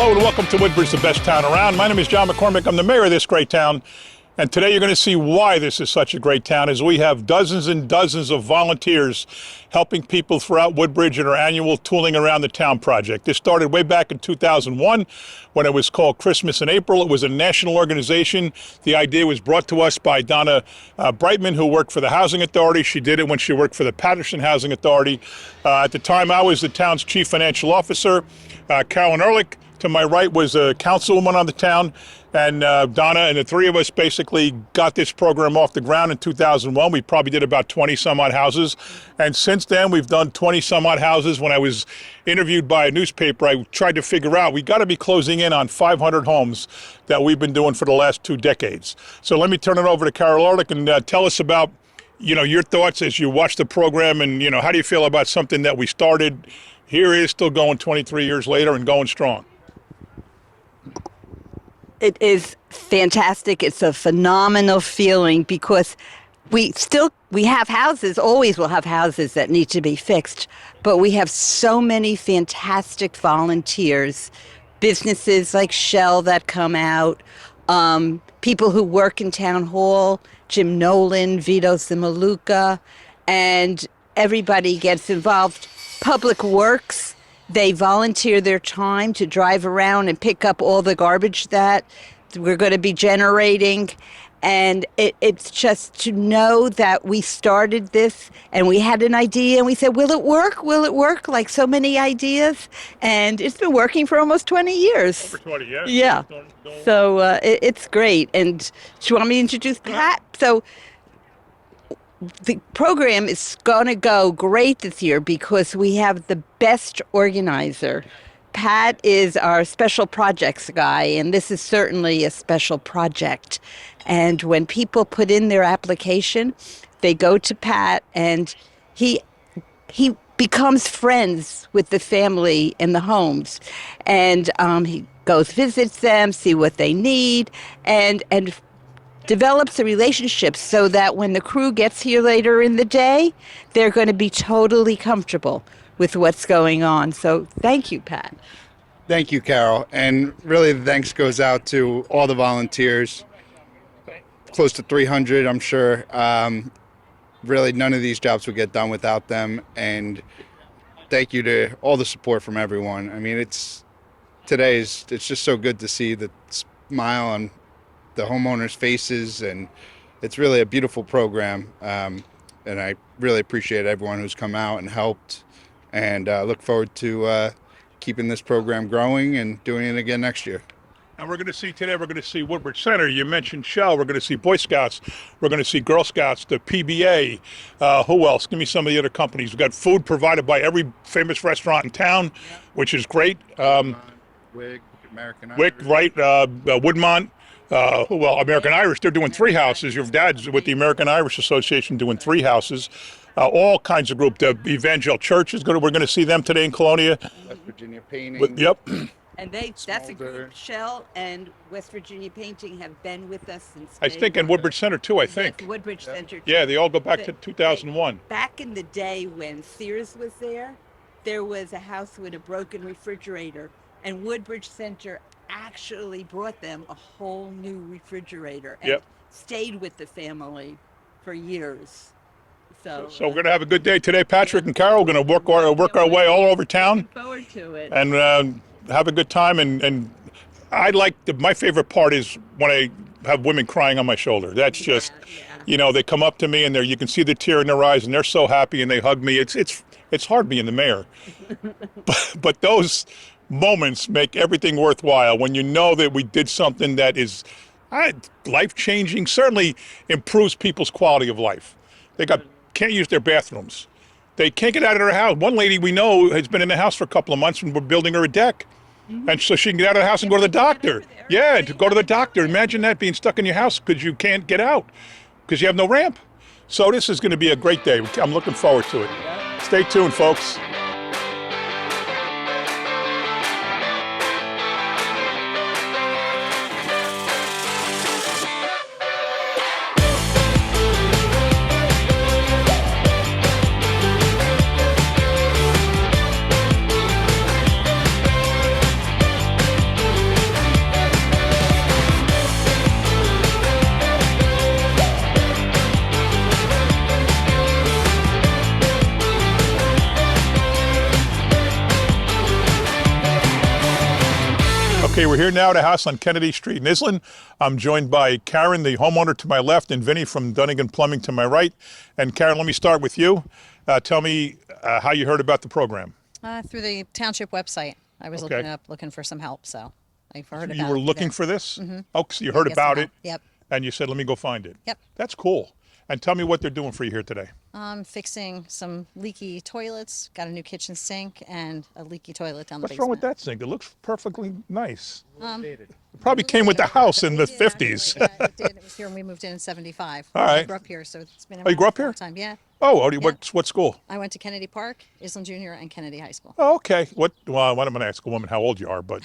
Hello and welcome to Woodbridge, the best town around. My name is John McCormick. I'm the mayor of this great town. And today you're going to see why this is such a great town, as we have dozens and dozens of volunteers helping people throughout Woodbridge in our annual Tooling Around the Town project. This started way back in 2001 when it was called Christmas in April. It was a national organization. The idea was brought to us by Donna Brightman, who worked for the Housing Authority. She did it when she worked for the Patterson Housing Authority. At the time, I was the town's chief financial officer. Carolyn Ehrlich, to my right, was a councilwoman on the town, and Donna and the three of us basically got this program off the ground in 2001. We probably did about 20 some odd houses, and since then we've done 20 some odd houses. When I was interviewed by a newspaper, I tried to figure out we got to be closing in on 500 homes that we've been doing for the last 2 decades. So let me turn it over to Carol Ehrlich and tell us about your thoughts as you watch the program, and how do you feel about something that we started here is still going 23 years later and going strong. It is fantastic. It's a phenomenal feeling because we have houses, always will have houses that need to be fixed, but we have so many fantastic volunteers, businesses like Shell that come out, people who work in Town Hall, Jim Nolan, Vito Simaluka, and everybody gets involved. Public Works, they volunteer their time to drive around and pick up all the garbage that we're going to be generating. And it's just to know that we started this and we had an idea and we said, will it work? Will it work? Like so many ideas. And it's been working for almost 20 years. Over 20 years. Yeah. So it's great. And do you want me to introduce Pat? So the program is going to go great this year because we have the best organizer. Pat is our special projects guy, and this is certainly a special project. And when people put in their application, they go to Pat, and he becomes friends with the family in the homes. And he goes, visits them, see what they need, and develops a relationship so that when the crew gets here later in the day, they're going to be totally comfortable with what's going on. So thank you, Pat. Thank you, Carol. And really the thanks goes out to all the volunteers, close to 300, I'm sure. Really, none of these jobs would get done without them. And thank you to all the support from everyone. I mean, it's just so good to see the smile on the homeowners' faces, and it's really a beautiful program. And I really appreciate everyone who's come out and helped, and look forward to keeping this program growing and doing it again next year. And we're going to see Woodbridge Center. You mentioned Shell. We're going to see Boy Scouts. We're going to see Girl Scouts, the PBA. Who else? Give me some of the other companies. We've got food provided by every famous restaurant in town, which is great. Wig, American Wick, Irish. right? Woodmont. American Irish, they're doing 3 houses. Your dad's with the American Irish Association doing 3 houses. All kinds of group. The Evangel Church we're going to see them today in Colonia. West Virginia Painting. Yep. And that's a group. Shell and West Virginia Painting have been with us since I think in Woodbridge Center too, I think. Yes, Woodbridge Center too. Yeah, they all go back to 2001. Back in the day when Sears was there was a house with a broken refrigerator, and Woodbridge Center actually brought them a whole new refrigerator and stayed with the family for years. So we're going to have a good day today. Patrick and Carol are going to work our way all over town. Looking forward to it. And have a good time. And I my favorite part is when I have women crying on my shoulder. That's just, they come up to me and you can see the tear in their eyes and they're so happy and they hug me. It's hard being the mayor. but those moments make everything worthwhile when you know that we did something that is life-changing, certainly improves people's quality of life. They can't use their bathrooms. They can't get out of their house. One lady we know has been in the house for a couple of months and we're building her a deck. Mm-hmm. And so she can get out of the house and go to the doctor. Yeah, to go to the doctor. Imagine that, being stuck in your house because you can't get out because you have no ramp. So this is going to be a great day. I'm looking forward to it. Stay tuned, folks. Okay, we're here now at a house on Kennedy Street in Island. I'm joined by Karen, the homeowner, to my left, and Vinny from Dunnigan Plumbing to my right. And Karen, let me start with you. Tell me how you heard about the program. Through the Township website. I was Okay. looking for some help, so I've heard about it. You were looking there. for this? Oh, so you heard Get some about help. it, Yep. and you said, let me go find it. Yep. That's cool. And tell me what they're doing for you here today. Fixing some leaky toilets. Got a new kitchen sink and a leaky toilet down the What's basement. wrong with that sink? It looks perfectly nice. It probably came with the house in the 50s. Yeah, it did. It was here when we moved in 75. All right. I grew up here, so it's been Oh, you grew up around for a here? long time. Yeah. Oh, Yeah. what school? I went to Kennedy Park, Island Junior, and Kennedy High School. Oh, okay. Well, I'm going to ask a woman how old you are, but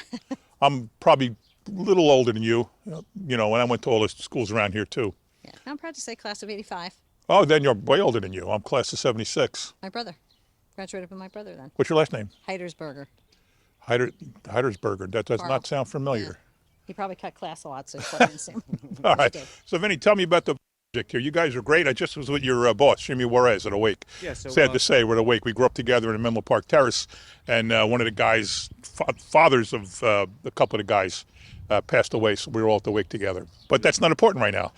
I'm probably a little older than you. You know, when I went to all the schools around here, too. Yeah. I'm proud to say class of 85. Oh, then you're way older than you. I'm class of 76. My brother. Graduated with my brother then. What's your last name? Heidersberger. Heidersberger. That does Carl. not sound familiar. Yeah. He probably cut class a lot, so he probably didn't see him. All right. did. So, Vinny, tell me about the project here. You guys are great. I just was with your boss, Jimmy Juarez, at Awake. Yeah, so, sad to say, we're at Awake. We grew up together in Menlo Park Terrace, and one of the guys, fathers of a couple of the guys, passed away, so we were all at Awake together. But that's not important right now.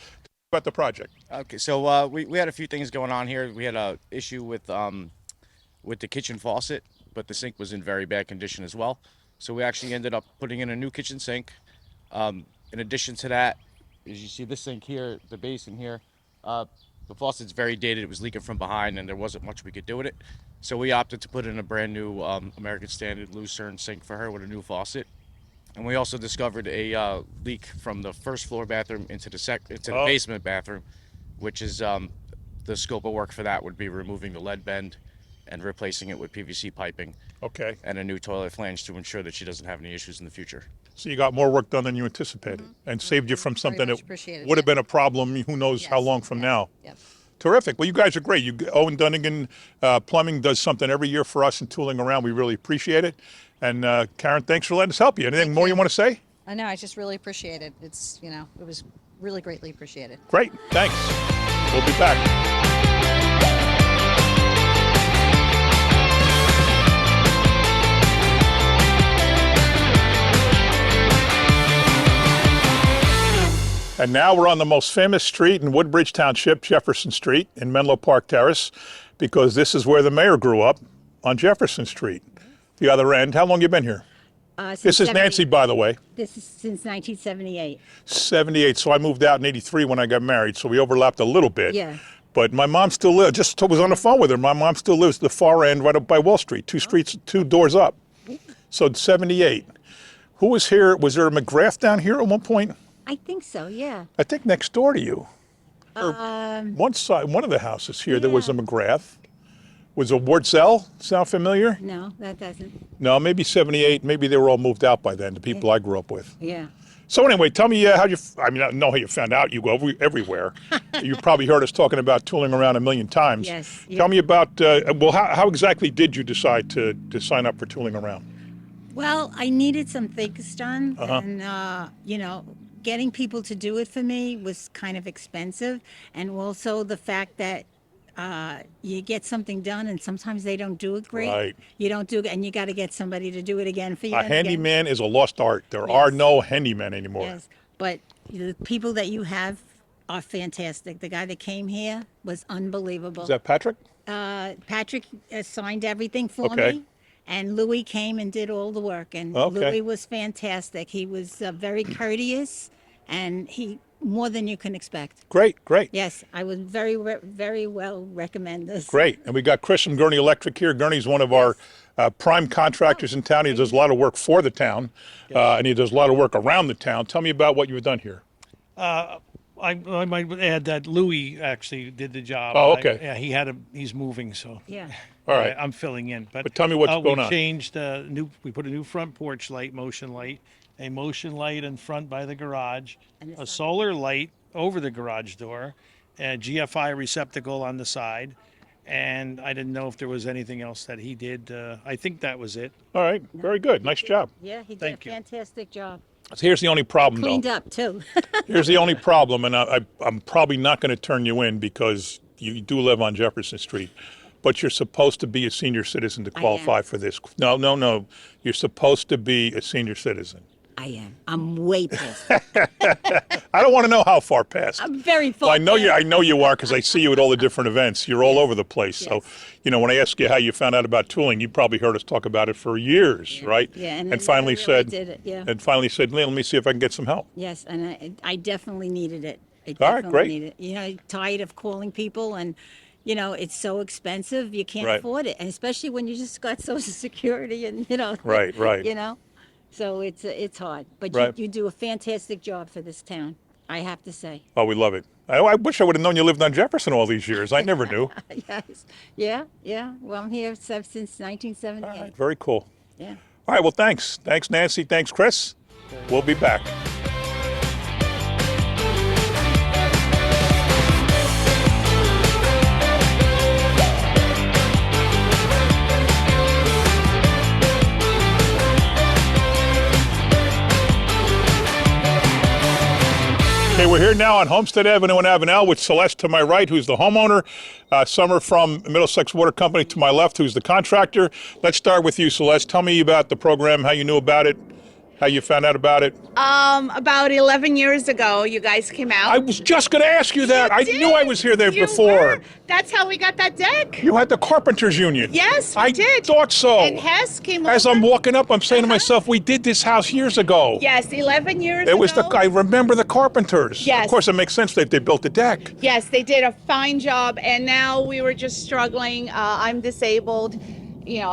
About the project. Okay, so we had a few things going on here. We had a issue with the kitchen faucet, but the sink was in very bad condition as well. So we actually ended up putting in a new kitchen sink. In addition to that, as you see this sink here, the basin here, the faucet's very dated. It was leaking from behind, and there wasn't much we could do with it. So we opted to put in a brand new American Standard Lucerne sink for her with a new faucet. And we also discovered a leak from the first floor bathroom into the basement bathroom, which is the scope of work for that would be removing the lead bend and replacing it with PVC piping. Okay. And a new toilet flange to ensure that she doesn't have any issues in the future. So you got more work done than you anticipated, and saved you from something much that appreciated, would have yeah. been a problem. Who knows how Yes, long from yes, now? Yep. Terrific. Well, you guys are great. Owen Dunnigan Plumbing does something every year for us and tooling around. We really appreciate it. And Karen, thanks for letting us help you. Anything more you want to say? I know. I just really appreciate it. It's, it was really greatly appreciated. Great. Thanks. We'll be back. And now we're on the most famous street in Woodbridge Township, Jefferson Street in Menlo Park Terrace, because this is where the mayor grew up, on Jefferson Street. The other end. How long you been here? This is Nancy, by the way. This is since 1978. 78. So I moved out in 83 when I got married, so we overlapped a little bit. Yeah. But my mom still lives. Just was on the phone with her. My mom still lives the far end, right up by Wall Street, two doors up. So it's 78. Who was here? Was there a McGrath down here at one point? I think so, yeah. I think next door to you. Or one of the houses here, there was a Yeah. McGrath. Was a Wartzel sound familiar? No, that doesn't. No, maybe 78. Maybe they were all moved out by then, the people I grew up with. Yeah. So anyway, tell me I know how you found out. You go everywhere. You probably heard us talking about tooling around a million times. Yes. Tell me about, how exactly did you decide to sign up for tooling around? Well, I needed some things done, Uh-huh. and getting people to do it for me was kind of expensive, and also the fact that you get something done and sometimes they don't do it great. Right. You don't do it, and you got to get somebody to do it again for you. A and again. handyman is a lost art. There are no handymen anymore. Yes, but the people that you have are fantastic. The guy that came here was unbelievable. Is that Patrick? Patrick signed everything for Okay. me, and Louis came and did all the work. And Okay. Louis was fantastic. He was very courteous, and he more than you can expect. Great. Yes, I would very well recommend this. Great. And we got Chris from Gurney Electric here. Gurney's one of our prime contractors in town. He does a lot of work for the town, and he does a lot of work around the town. Tell me about what you've done here. I might add that Louis actually did the job. Oh, okay. Yeah, he's moving, so. Yeah. All right. I'm filling in. But tell me what's going on. We changed we put a new front porch light, motion light, a motion light in front by the garage, And the a side. solar light over the garage door, a GFI receptacle on the side, and I didn't know if there was anything else that he did. I think that was it. All right. Very good. Nice job. Yeah, he did Thank a you. fantastic job. So here's the only problem, Cleaned though. up too. Here's the only problem, and I'm probably not going to turn you in because you do live on Jefferson Street, but you're supposed to be a senior citizen to I qualify am. for this. No. You're supposed to be a senior citizen. I am. I'm way past. I don't want to know how far past. I'm very far. Well, I know you are because I see you at all the different events. You're all over the place. So, when I ask you how you found out about tooling, you probably heard us talk about it for years, right? Yeah, and and then finally I really said, did it, yeah. and finally said, let me see if I can get some help. Yes, and I definitely needed it. I All right, definitely great. needed it. Tired of calling people and, it's so expensive. You can't Right. afford it. And especially when you just got Social Security and, Right, right. So it's hard. But Right. you do a fantastic job for this town, I have to say. Oh, we love it. I wish I would have known you lived on Jefferson all these years. I never knew. Yes. Yeah. Well, I'm here since 1978. All right, very cool. Yeah. All right, well, thanks. Thanks, Nancy. Thanks, Chris. We'll be back. Okay, we're here now on Homestead Avenue in Avenel with Celeste to my right, who's the homeowner, Summer from Middlesex Water Company to my left, who's the contractor. Let's start with you, Celeste. Tell me about the program, how you knew about it, how you found out about it. About 11 years ago, you guys came out. I was just going to ask you that. I did. knew I was here there You before. were. That's how we got that deck. You had the Carpenters Union. Yes, we I did. thought so. And Hess came As over. I'm walking up, I'm saying to myself, we did this house years ago. Yes, 11 years It was ago. I remember the Carpenters. Yes. Of course, it makes sense that they built the deck. Yes, they did a fine job, and now we were just struggling. I'm disabled.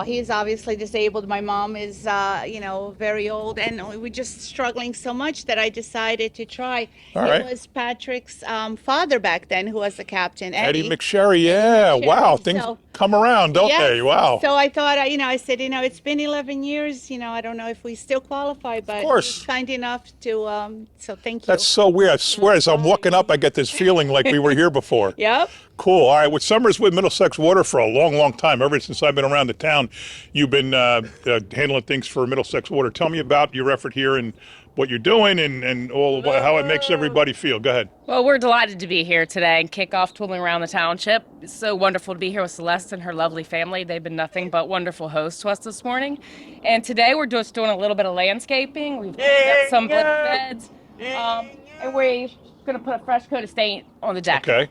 He's obviously disabled. My mom is, very old, and we're just struggling so much that I decided to try. All right. It was Patrick's father back then who was the captain, Eddie McSherry, yeah. McSherry. Wow, things So- come around, don't they? Yes. Wow. So I thought, I said, it's been 11 years. I don't know if we still qualify, but course. he was kind enough to. So thank you. That's so weird. I swear, as I'm walking up, I get this feeling like we were here before. Yep. Cool. All right. Well, Summer's with Middlesex Water for a long, long time. Ever since I've been around the town, you've been handling things for Middlesex Water. Tell me about your effort here and what you're doing and how it makes everybody feel. Go ahead. Well, we're delighted to be here today and kick off tooling around the township. It's so wonderful to be here with Celeste and her lovely family. They've been nothing but wonderful hosts to us this morning. And today we're just doing a little bit of landscaping. We've got some brick beds, and we're going to put a fresh coat of stain on the deck. Okay.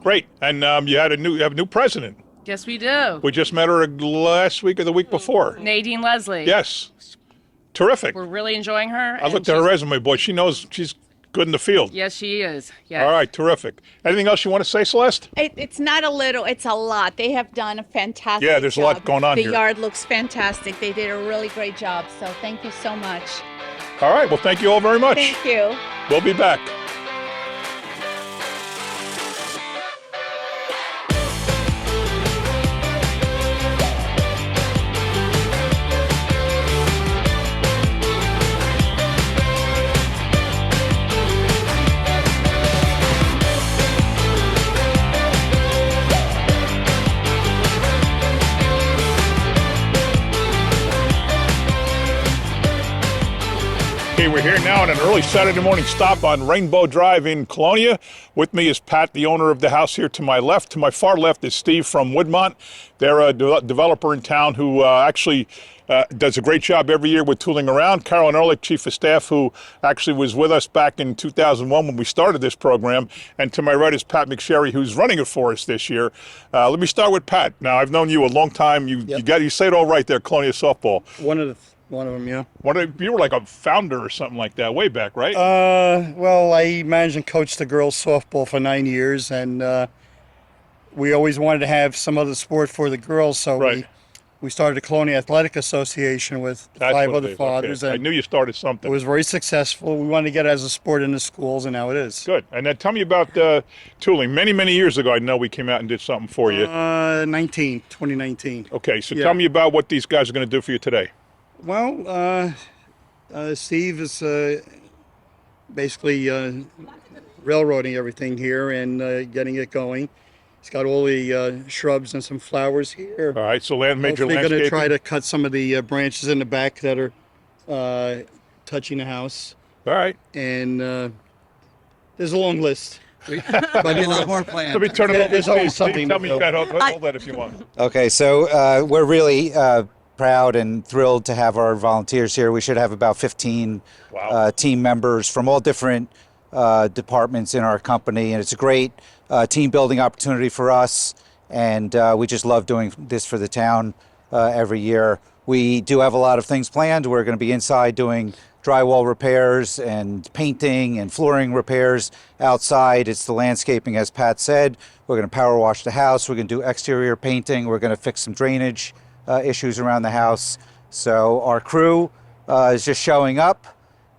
Great. And you have a new president. Yes, we do. We just met her last week or the week before. Nadine Leslie. Yes. Terrific. We're really enjoying her. I looked at her resume, boy. She knows she's good in the field. Yes, she is. Yes. All right, terrific. Anything else you want to say, Celeste? It's not a little, it's a lot. They have done a fantastic Yeah, there's a lot job. going on The here. yard looks fantastic. They did a really great job. So thank you so much. All right, well, thank you all very much. Thank you. We'll be back. Okay, we're here now on an early Saturday morning stop on Rainbow Drive in Colonia. With me is Pat, the owner of the house here to my left. To my far left is Steve from Woodmont. They're a developer in town who actually does a great job every year with tooling around. Carolyn Ehrlich, chief of staff, who actually was with us back in 2001 when we started this program. And to my right is Pat McSherry, who's running it for us this year. Let me start with Pat. Now, I've known you a long time. You say it all right there, Colonia softball. One of them, yeah. You were like a founder or something like that way back, right? Well, I managed and coached the girls softball for 9 years, and we always wanted to have some other sport for the girls, so Right. we started the Colonia Athletic Association with That's 5 what other it is. fathers, Okay. I and knew you started something. it was very successful. We wanted to get it as a sport in the schools, and now it is. Good. And then tell me about tooling. Many, many years ago, I know we came out and did something for you. 2019. Okay, so yeah. tell me about what these guys are going to do for you today. Well, Steve is basically railroading everything here and getting it going. He's got all the shrubs and some flowers here. All right, so major Hopefully going landscaping. to try to cut some of the branches in the back that are touching the house. All right. And there's a long list. But a lot more planned. Let me turn it over. There's always Steve, something Tell to me, do. hold that if you want. Okay, so we're really proud and thrilled to have our volunteers here. We should have about 15 team members from all different departments in our company, and it's a great team building opportunity for us, and we just love doing this for the town every year. We do have a lot of things planned. We're going to be inside doing drywall repairs and painting and flooring repairs. Outside, it's the landscaping, as Pat said. We're going to power wash the house. We're going to do exterior painting. We're going to fix some drainage issues around the house. So our crew is just showing up.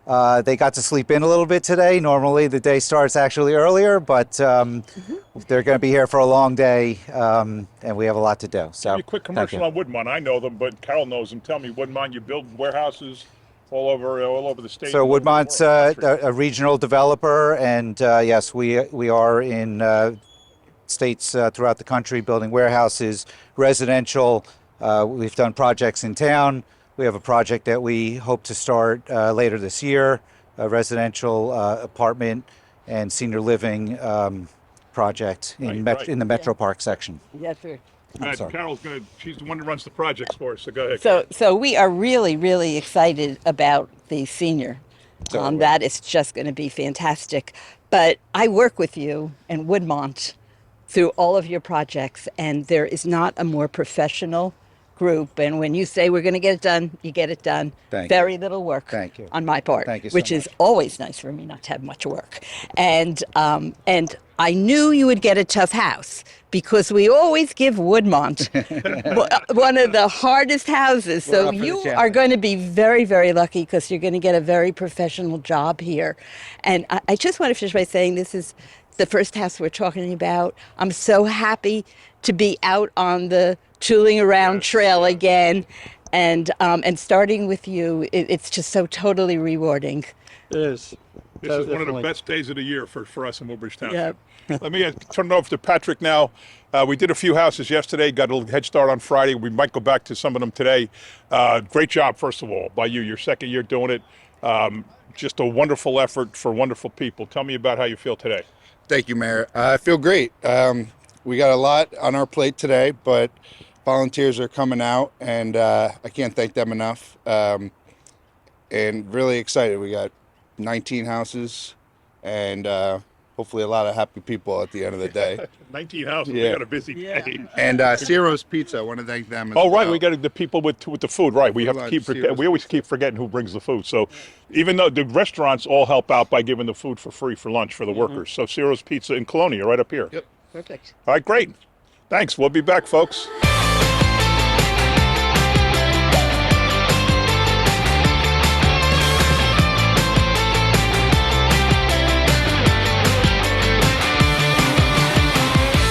They got to sleep in a little bit today. Normally the day starts actually earlier, but they're going to be here for a long day, and we have a lot to do. So, Give me a quick commercial on Woodmont. I know them, but Carol knows them. Tell me, Woodmont, you build warehouses all over the state. So Woodmont's a regional developer, and yes, we are in states throughout the country building warehouses, residential. We've done projects in town. We have a project that we hope to start later this year, a residential apartment and senior living project in the Metro Park section. Yes, sir. Carol's she's the one that runs the projects for us, so go ahead. So we are really, really excited about the senior. That is just going to be fantastic. But I work with you in Woodmont through all of your projects, and there is not a more professional group, and when you say we're going to get it done, you get it done. Very little work on my part, which is always nice for me not to have much work. And I knew you would get a tough house because we always give Woodmont one of the hardest houses. So you are going to be very, very lucky because you're going to get a very professional job here. And I just want to finish by saying this is the first house we're talking about. I'm so happy to be out on the tooling around trail again, and starting with you, it's just so totally rewarding. It is. This is one of the best days of the year for us in Woodbridge Township. Let me turn it over to Patrick now. We did a few houses yesterday, got a little head start on Friday. We might go back to some of them today. Great job, first of all, by you. Your second year doing it. Just a wonderful effort for wonderful people. Tell me about how you feel today. Thank you, Mayor. I feel great. We got a lot on our plate today, but volunteers are coming out, and I can't thank them enough. And really excited. We got 19 houses, and hopefully a lot of happy people at the end of the day. 19 houses. We got a busy day. And Ciro's Pizza, I want to thank them as well. right, we got the people with the food, right? We have to keep. We always keep forgetting who brings the food. So even though the restaurants all help out by giving the food for free for lunch for the workers. So Ciro's Pizza in Colonia, right up here. Yep. Perfect. All right, great. Thanks. We'll be back, folks.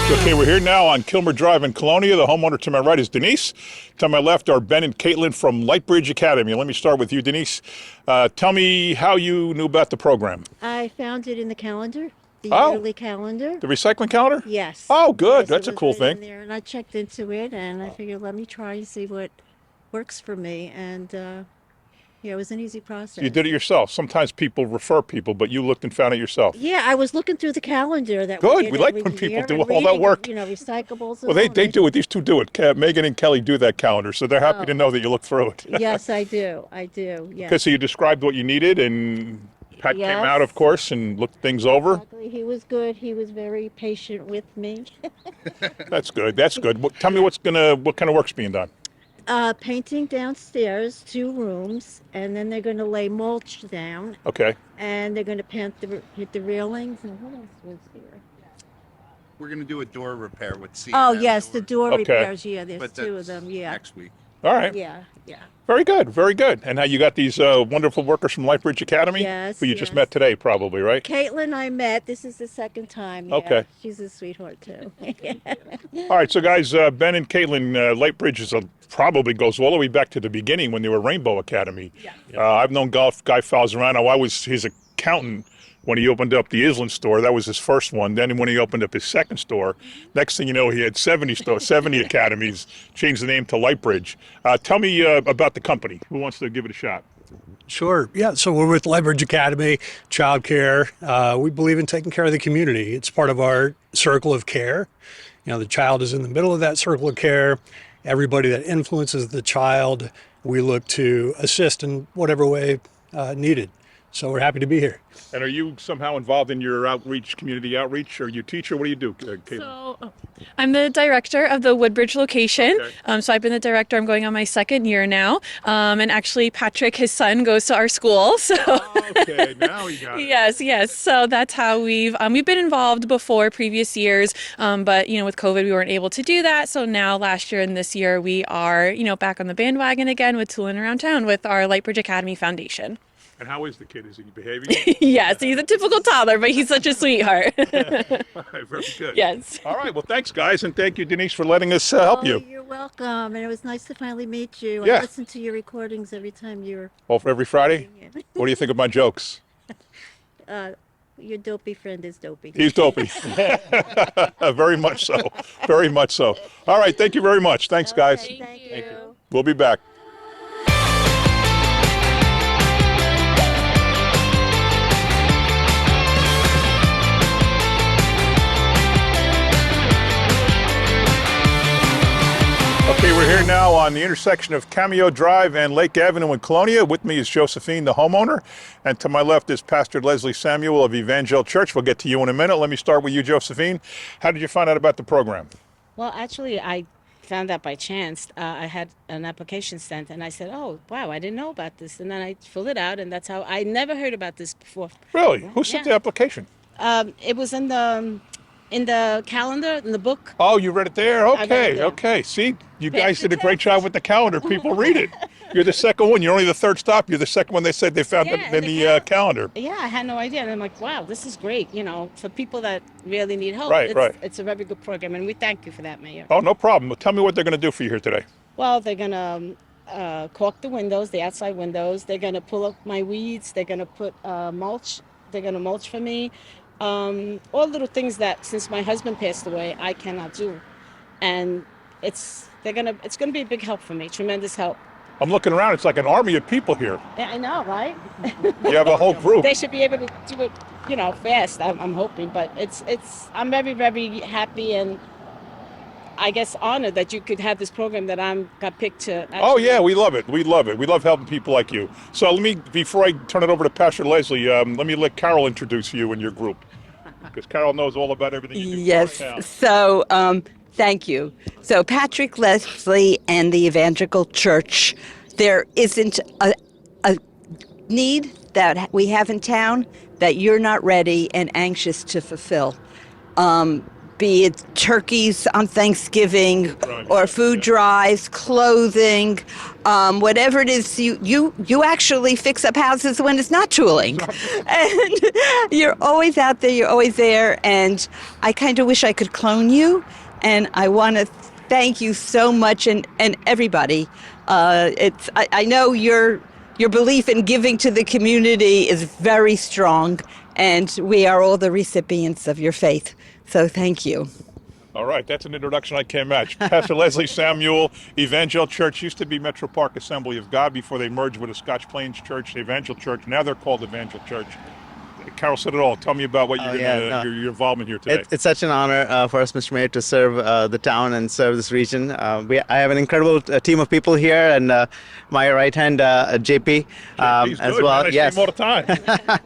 Okay, we're here now on Kilmer Drive in Colonia. The homeowner to my right is Denise. To my left are Ben and Caitlin from Lightbridge Academy. Let me start with you, Denise. Tell me how you knew about the program. I found it in the calendar, the yearly calendar. The recycling calendar? Yes. Oh, good. Yes, that's a cool thing. There, and I checked into it, and I figured, let me try and see what works for me. And yeah, it was an easy process. You did it yourself. Sometimes people refer people, but you looked and found it yourself. Yeah, I was looking through the calendar. Good. We like when people do all that work. You know, recyclables. Well, they do it. These two do it. Megan and Kelly do that calendar, so they're happy to know that you look through it. Yes, I do. I do. Yes. Okay, so you described what you needed, and Pat came out, of course, and looked things over. Exactly. He was good. He was very patient with me. That's good. That's good. Tell me what kind of work's being done. Painting downstairs, 2 rooms, and then they're going to lay mulch down. Okay. And they're going to hit the railings. And what else was here? We're going to do a door repair with C. Oh, yes, the door Okay. repairs. Yeah, there's But 2 of them. Yeah. Next week. All right. Yeah, yeah. Very good. Very good. And how you got these wonderful workers from Lightbridge Academy? Yes, Who you just yes. met today, probably, right? Caitlin, I met. This is the second time. Yeah. Okay. She's a sweetheart, too. All right. So, guys, Ben and Caitlin, Lightbridge probably goes all the way back to the beginning when they were Rainbow Academy. Yeah. I've known Guy Falzerano. I was his accountant when he opened up the Island store. That was his first one. Then when he opened up his second store, next thing you know, he had 70 academies, changed the name to Lightbridge. Tell me about the company. Who wants to give it a shot? Sure. Yeah. So we're with Lightbridge Academy, childcare. We believe in taking care of the community. It's part of our circle of care. You know, the child is in the middle of that circle of care, everybody that influences the child, we look to assist in whatever way needed. So we're happy to be here. And are you somehow involved in your outreach, community outreach? Are you a teacher? What do you do, Caitlin? So, I'm the director of the Woodbridge location. Okay. So I've been the director. I'm going on my second year now. And actually, Patrick, his son, goes to our school. So Okay, now you got it. yes. So that's how we've been involved before previous years. But with COVID, we weren't able to do that. So now last year and this year, we are back on the bandwagon again with tooling around town with our Lightbridge Academy Foundation. And how is the kid? Is he behaving? Yes, he's a typical toddler, but he's such a sweetheart. All right, very good. Yes. All right, well, thanks, guys, and thank you, Denise, for letting us help you. You're welcome, and it was nice to finally meet you. Yeah. I listen to your recordings every time you're. Well, for every Friday? What do you think of my jokes? Your dopey friend is dopey. He's dopey. Very much so. Very much so. All right, thank you very much. Thanks, guys. Thank you. We'll be back. Okay, we're here now on the intersection of Cameo Drive and Lake Avenue in Colonia. With me is Josephine, the homeowner, and to my left is Pastor Leslie Samuel of Evangel Church. We'll get to you in a minute. Let me start with you, Josephine. How did you find out about the program? Well, actually, I found out by chance. I had an application sent, and I said, "Oh, wow, I didn't know about this." And then I filled it out, and that's how I never heard about this before. Really? Who sent the application? It was in the calendar, in the book. Oh, you read it there? I read it Okay, there. okay. See, you guys did a great job with the calendar. People read it. You're the second one. You're only the third stop. You're the second one they said they found Yeah, in the calendar. Yeah, I had no idea. And I'm like, wow, this is great. For people that really need help. Right, right. It's a very good program, and we thank you for that, Mayor. Oh, no problem. Well, tell me what they're going to do for you here today. Well, they're going to caulk the windows, the outside windows. They're going to pull up my weeds. They're going to put mulch. They're going to mulch for me. All little things that, since my husband passed away, I cannot do. And it's gonna be a big help for me, tremendous help. I'm looking around. It's like an army of people here. Yeah, I know, right? You have a whole group. They should be able to do it, fast. I'm hoping, but I'm very, very happy and I guess honored that you could have this program that got picked to. Actually. Oh yeah, we love it. We love it. We love helping people like you. So before I turn it over to Pastor Leslie, let me let Carol introduce you and your group, because Carol knows all about everything you do. Yes. Right now. So, thank you. So, Patrick, Leslie, and the Evangelical Church, there isn't a need that we have in town that you're not ready and anxious to fulfill. Be it turkeys on Thanksgiving or food drives, clothing, whatever it is, you actually fix up houses when it's not tooling. And you're always out there, you're always there, and I kind of wish I could clone you, and I want to thank you so much, and everybody. I know your belief in giving to the community is very strong, and we are all the recipients of your faith. So thank you. All right, that's an introduction I can't match. Pastor Leslie Samuel, Evangel Church, used to be Metro Park Assembly of God before they merged with the Scotch Plains Church, the Evangel Church. Now they're called Evangel Church. Carol said it all. Tell me about what your involvement here today. It's such an honor for us, Mr. Mayor, to serve the town and serve this region. I have an incredible team of people here, and my right hand, JP, JP's as good, well. Man. I see him all the time.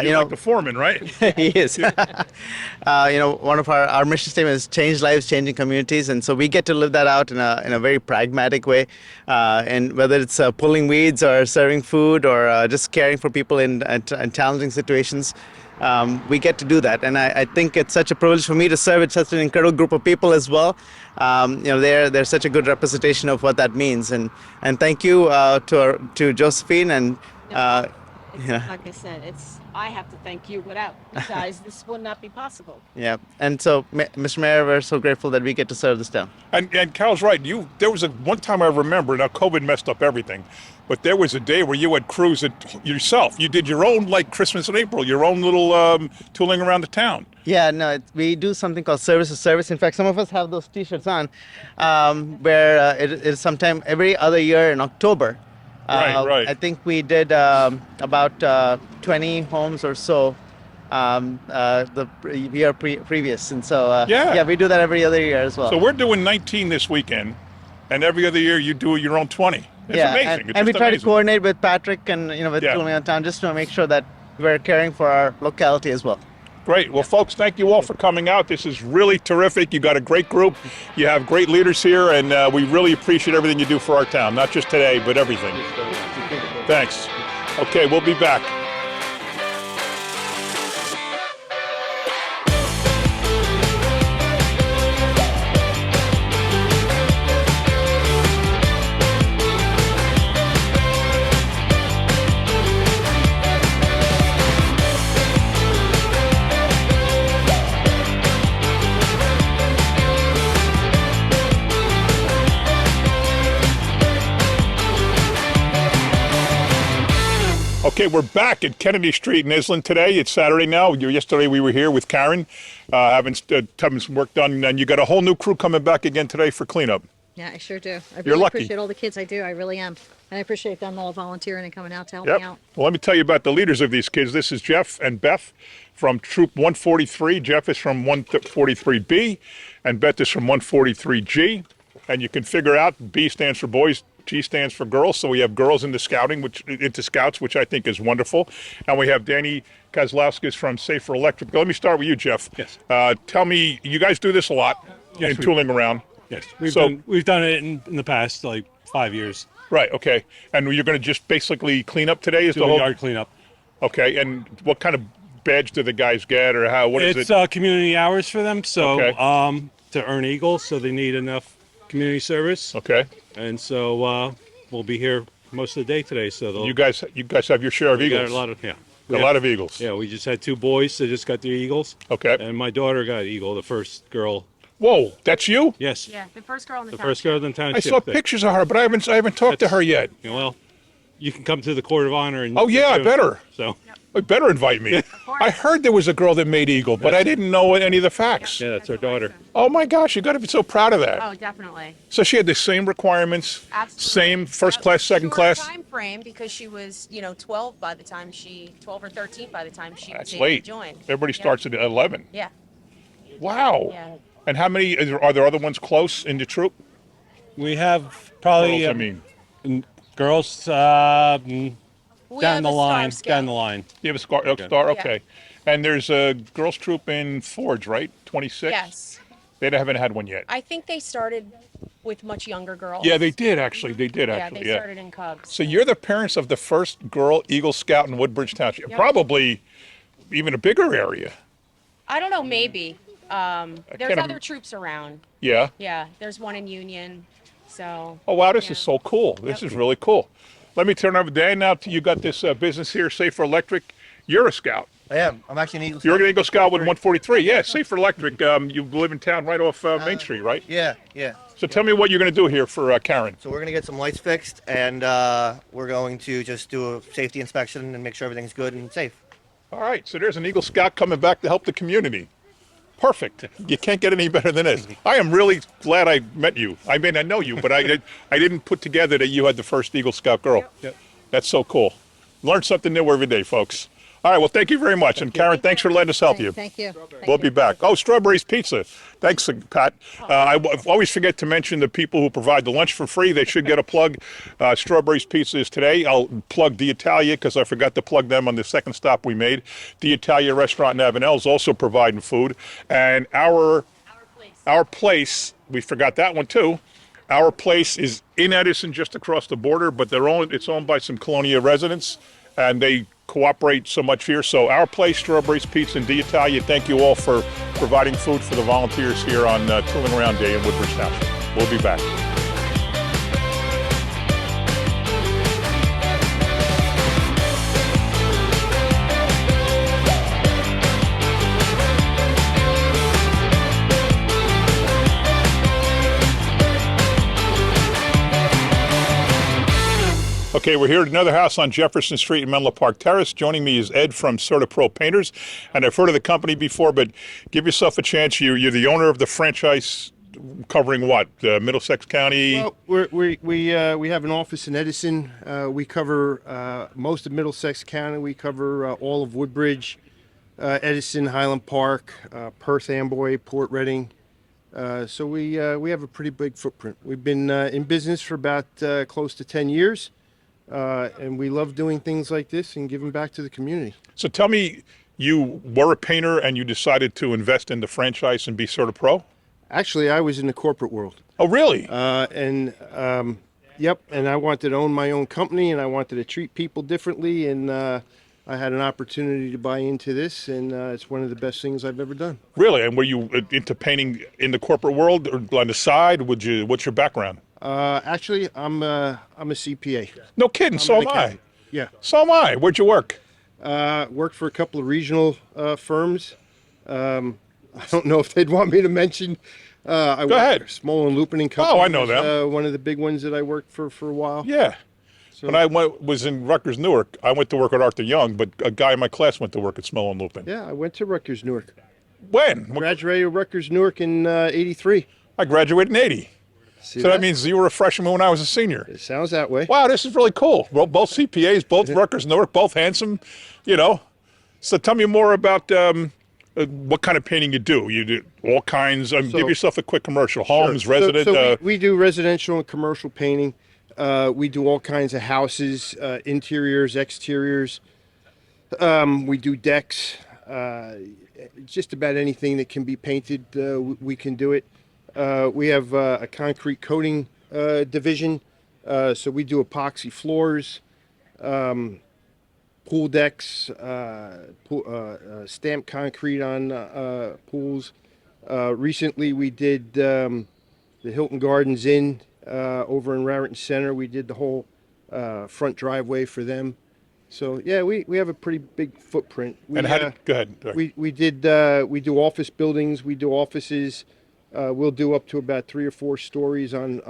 You're like the foreman, right? He is. One of our mission statement is change lives, changing communities, and so we get to live that out in a very pragmatic way. And whether it's pulling weeds or serving food or just caring for people in challenging situations, we get to do that. And I think it's such a privilege for me to serve with such an incredible group of people as well. They're such a good representation of what that means. And thank you to Josephine and. Like I said, I have to thank you. Without you guys, this would not be possible. Yeah, and so, Mr. Mayor, we're so grateful that we get to serve this town. And Carol's right. There was one time I remember. Now COVID messed up everything, but there was a day where you had crews yourself. You did your own, like Christmas in April, your own little tooling around the town. Yeah, no, we do something called service to service. In fact, some of us have those T-shirts on, where it is sometime every other year in October. Right. I think we did about 20 homes or so the year previous, and so we do that every other year as well. So we're doing 19 this weekend, and every other year you do your own 20. It's yeah, amazing. It's and we just try amazing. to coordinate with Patrick and with Yeah. Tool Around Town just to make sure that we're caring for our locality as well. Great. Well, folks, thank you all for coming out. This is really terrific. You got a great group. You have great leaders here, and we really appreciate everything you do for our town, not just today, but everything. Thanks. Okay, we'll be back. Okay, we're back at Kennedy Street in Island today. It's Saturday now. Yesterday we were here with Karen, having some work done, and you got a whole new crew coming back again today for cleanup. Yeah, I sure do. I You're really lucky. appreciate all the kids. I do. I really am. And I appreciate them all volunteering and coming out to help Yep. me out. Well, let me tell you about the leaders of these kids. This is Jeff and Beth from Troop 143. Jeff is from 143B, and Beth is from 143G. And you can figure out B stands for boys, G stands for girls. So we have girls into scouting, into scouts, which I think is wonderful. And we have Danny Kozlowskis from Safer Electric. Let me start with you, Jeff. Yes. Tell me, you guys do this a lot Yes, in tooling around. Yes, we've done it in the past like 5 years. Right. Okay. And you're going to just basically clean up today? Is Do the a whole yard cleanup. Okay. And what kind of badge do the guys get, or how? What is It's it? community hours for them, so Okay. to earn Eagles, so they need enough community service. Okay. And so we'll be here most of the day today. So You guys have your share of we eagles. got a lot of A lot of eagles. Yeah, we just had 2 boys that just got their Eagles. Okay. And my daughter got Eagle, the first girl. Whoa, that's you? Yes. Yeah, the first girl in the The first girl in the township. I saw pictures of her, but I haven't talked to her yet. Well, you can come to the Court of Honor. And Oh yeah, I better. So. I better invite me. I heard there was a girl that made eagle, but I didn't know any of the facts. Yeah, that's our daughter. Oh my gosh, you got to be so proud of that. Oh, definitely. So she had the same requirements, same first class, second class. Time frame because she was, 12 by the time 12 or 13 by the time she That's was able to late. join. Everybody starts at 11. Yeah. Wow. Yeah. And how many are there? Other ones close in the troop? We have probably. Girls, I mean. Girls down the line. Down the line. You have a star? Okay. And there's a girls troop in Forge, right? 26? Yes. They haven't had one yet. I think they started with much younger girls. Yeah, they did actually. They started in Cubs. So you're the parents of the first girl Eagle Scout in Woodbridge Township. Yep. Probably even a bigger area. I don't know, maybe. There's can't other troops around. Yeah. Yeah, there's one in Union. So. Oh wow, this is so cool. This is really cool. Let me turn over to Dan now. You got this business here, Safer Electric. You're a scout. I am. I'm actually an Eagle Scout. You're an Eagle Scout with 143. Yeah, Safer Electric. You live in town right off Main Street, right? Yeah. So tell me what you're going to do here for Karen. So we're going to get some lights fixed, and we're going to just do a safety inspection and make sure everything's good and safe. All right, so there's an Eagle Scout coming back to help the community. Perfect. You can't get any better than this. I am really glad I met you. I mean, I know you, but I didn't put together that you had the first Eagle Scout girl. Yep. That's so cool. Learn something new every day, folks. All right, well, thank you very much. And Karen, thanks for letting us help you. Thank you. We'll be back. Oh, Strawberries Pizza. Thanks, Pat. I always forget to mention the people who provide the lunch for free. They should get a plug. Strawberries Pizza is today. I'll plug D'Italia because I forgot to plug them on the second stop we made. D'Italia Restaurant in Avenel is also providing food. And our place, we forgot that one too. Our place is in Edison, just across the border, but it's owned by some Colonia residents, and they cooperate so much here. So our place, Strawberries Pizza and D'Italia, thank you all for providing food for the volunteers here on Tooling Around Day in Woodbridge Township. We'll be back. Okay, we're here at another house on Jefferson Street in Menlo Park Terrace. Joining me is Ed from Certipro Painters, and I've heard of the company before, but give yourself a chance. You're the owner of the franchise covering what? Middlesex County? Well, we have an office in Edison. We cover most of Middlesex County. We cover all of Woodbridge, Edison, Highland Park, Perth Amboy, Port Reading, So we have a pretty big footprint. We've been in business for about close to 10 years, and we love doing things like this and giving back to the community. So tell me, you were a painter and you decided to invest in the franchise and be sort of pro? Actually, I was in the corporate world. Oh, really? Yep, and I wanted to own my own company, and I wanted to treat people differently, and I had an opportunity to buy into this, and it's one of the best things I've ever done. Really? And were you into painting in the corporate world or on the side? What's your background? Actually, I'm a CPA. No kidding. So am I. accountant. Yeah. So am I. Where'd you work? Worked for a couple of regional firms. I don't know if they'd want me to mention. I Go ahead. Small and Lupin and Company. Oh, I know them. One of the big ones that I worked for a while. Yeah. So, when I was in Rutgers, Newark, I went to work at Arthur Young, but a guy in my class went to work at Smell and Lupin. Yeah, I went to Rutgers, Newark. When? Graduated Rutgers, Newark in '83. I graduated in '80. See so that means you were a freshman when I was a senior. It sounds that way. Wow, this is really cool. Well, both CPAs, both Rutgers, Newark, both handsome, you know. So tell me more about what kind of painting you do. You do all kinds. Give yourself a quick commercial. Homes, Sure. resident. So we do residential and commercial painting. We do all kinds of houses, interiors, exteriors. We do decks. Just about anything that can be painted, we can do it. We have a concrete coating division, so we do epoxy floors, pool decks, stamped concrete on pools. Recently, we did the Hilton Gardens Inn over in Raritan Center. We did the whole front driveway for them. So yeah, we have a pretty big footprint. Go ahead. We do office buildings. We do offices. We'll do up to about 3 or 4 stories on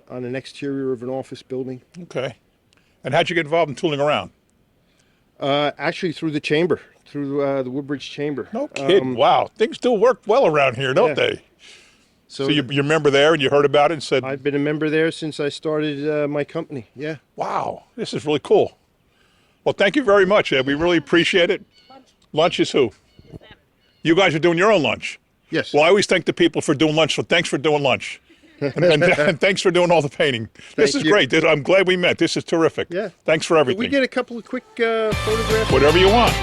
an exterior of an office building. Okay. And how'd you get involved in tooling around? Actually, through the chamber, through the Woodbridge Chamber. No kidding. Wow. Things do work well around here, don't they? So you're a member there and you heard about it and said... I've been a member there since I started my company, yeah. Wow. This is really cool. Well, thank you very much, Ed. We really appreciate it. Lunch is who? You guys are doing your own lunch? Yes. Well, I always thank the people for doing lunch, so thanks for doing lunch. and thanks for doing all the painting. This is great. I'm glad we met. This is terrific. Yeah. Thanks for everything. Can we get a couple of quick photographs? Whatever you want.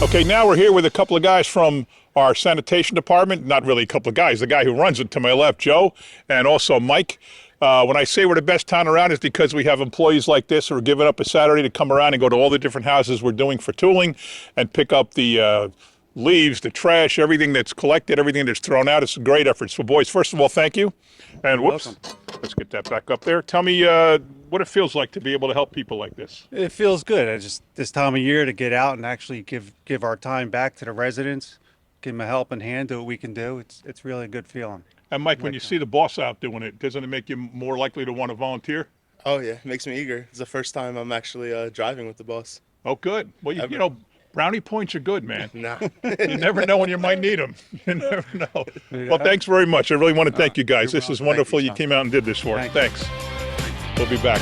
Okay, now we're here with a couple of guys from our sanitation department. Not really a couple of guys. The guy who runs it to my left, Joe, and also Mike. When I say we're the best town around, it's because we have employees like this who are giving up a Saturday to come around and go to all the different houses we're doing for tooling and pick up the leaves, the trash, everything that's collected, everything that's thrown out. It's a great effort. So, boys, first of all, thank you. And whoops, let's get that back up there. Tell me what it feels like to be able to help people like this. It feels good. I just this time of year to get out and actually give our time back to the residents, give them a helping hand, do what we can do. It's really a good feeling. And Mike, when you see the boss out doing it, doesn't it make you more likely to want to volunteer? Oh yeah, it makes me eager. It's the first time I'm actually driving with the boss. Oh, good. Well, you know, brownie points are good, man. Nah. You never know when you might need them. You never know. Well, thanks very much. I really want to thank you guys. This is wonderful. You came out and did this for us. Thanks. We'll be back.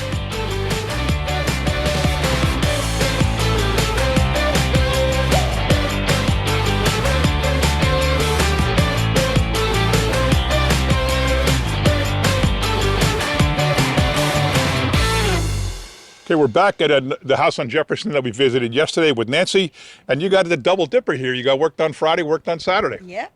Okay, we're back at the house on Jefferson that we visited yesterday with Nancy, and you got the double dipper here. You got work done Friday, work done Saturday. Yeah.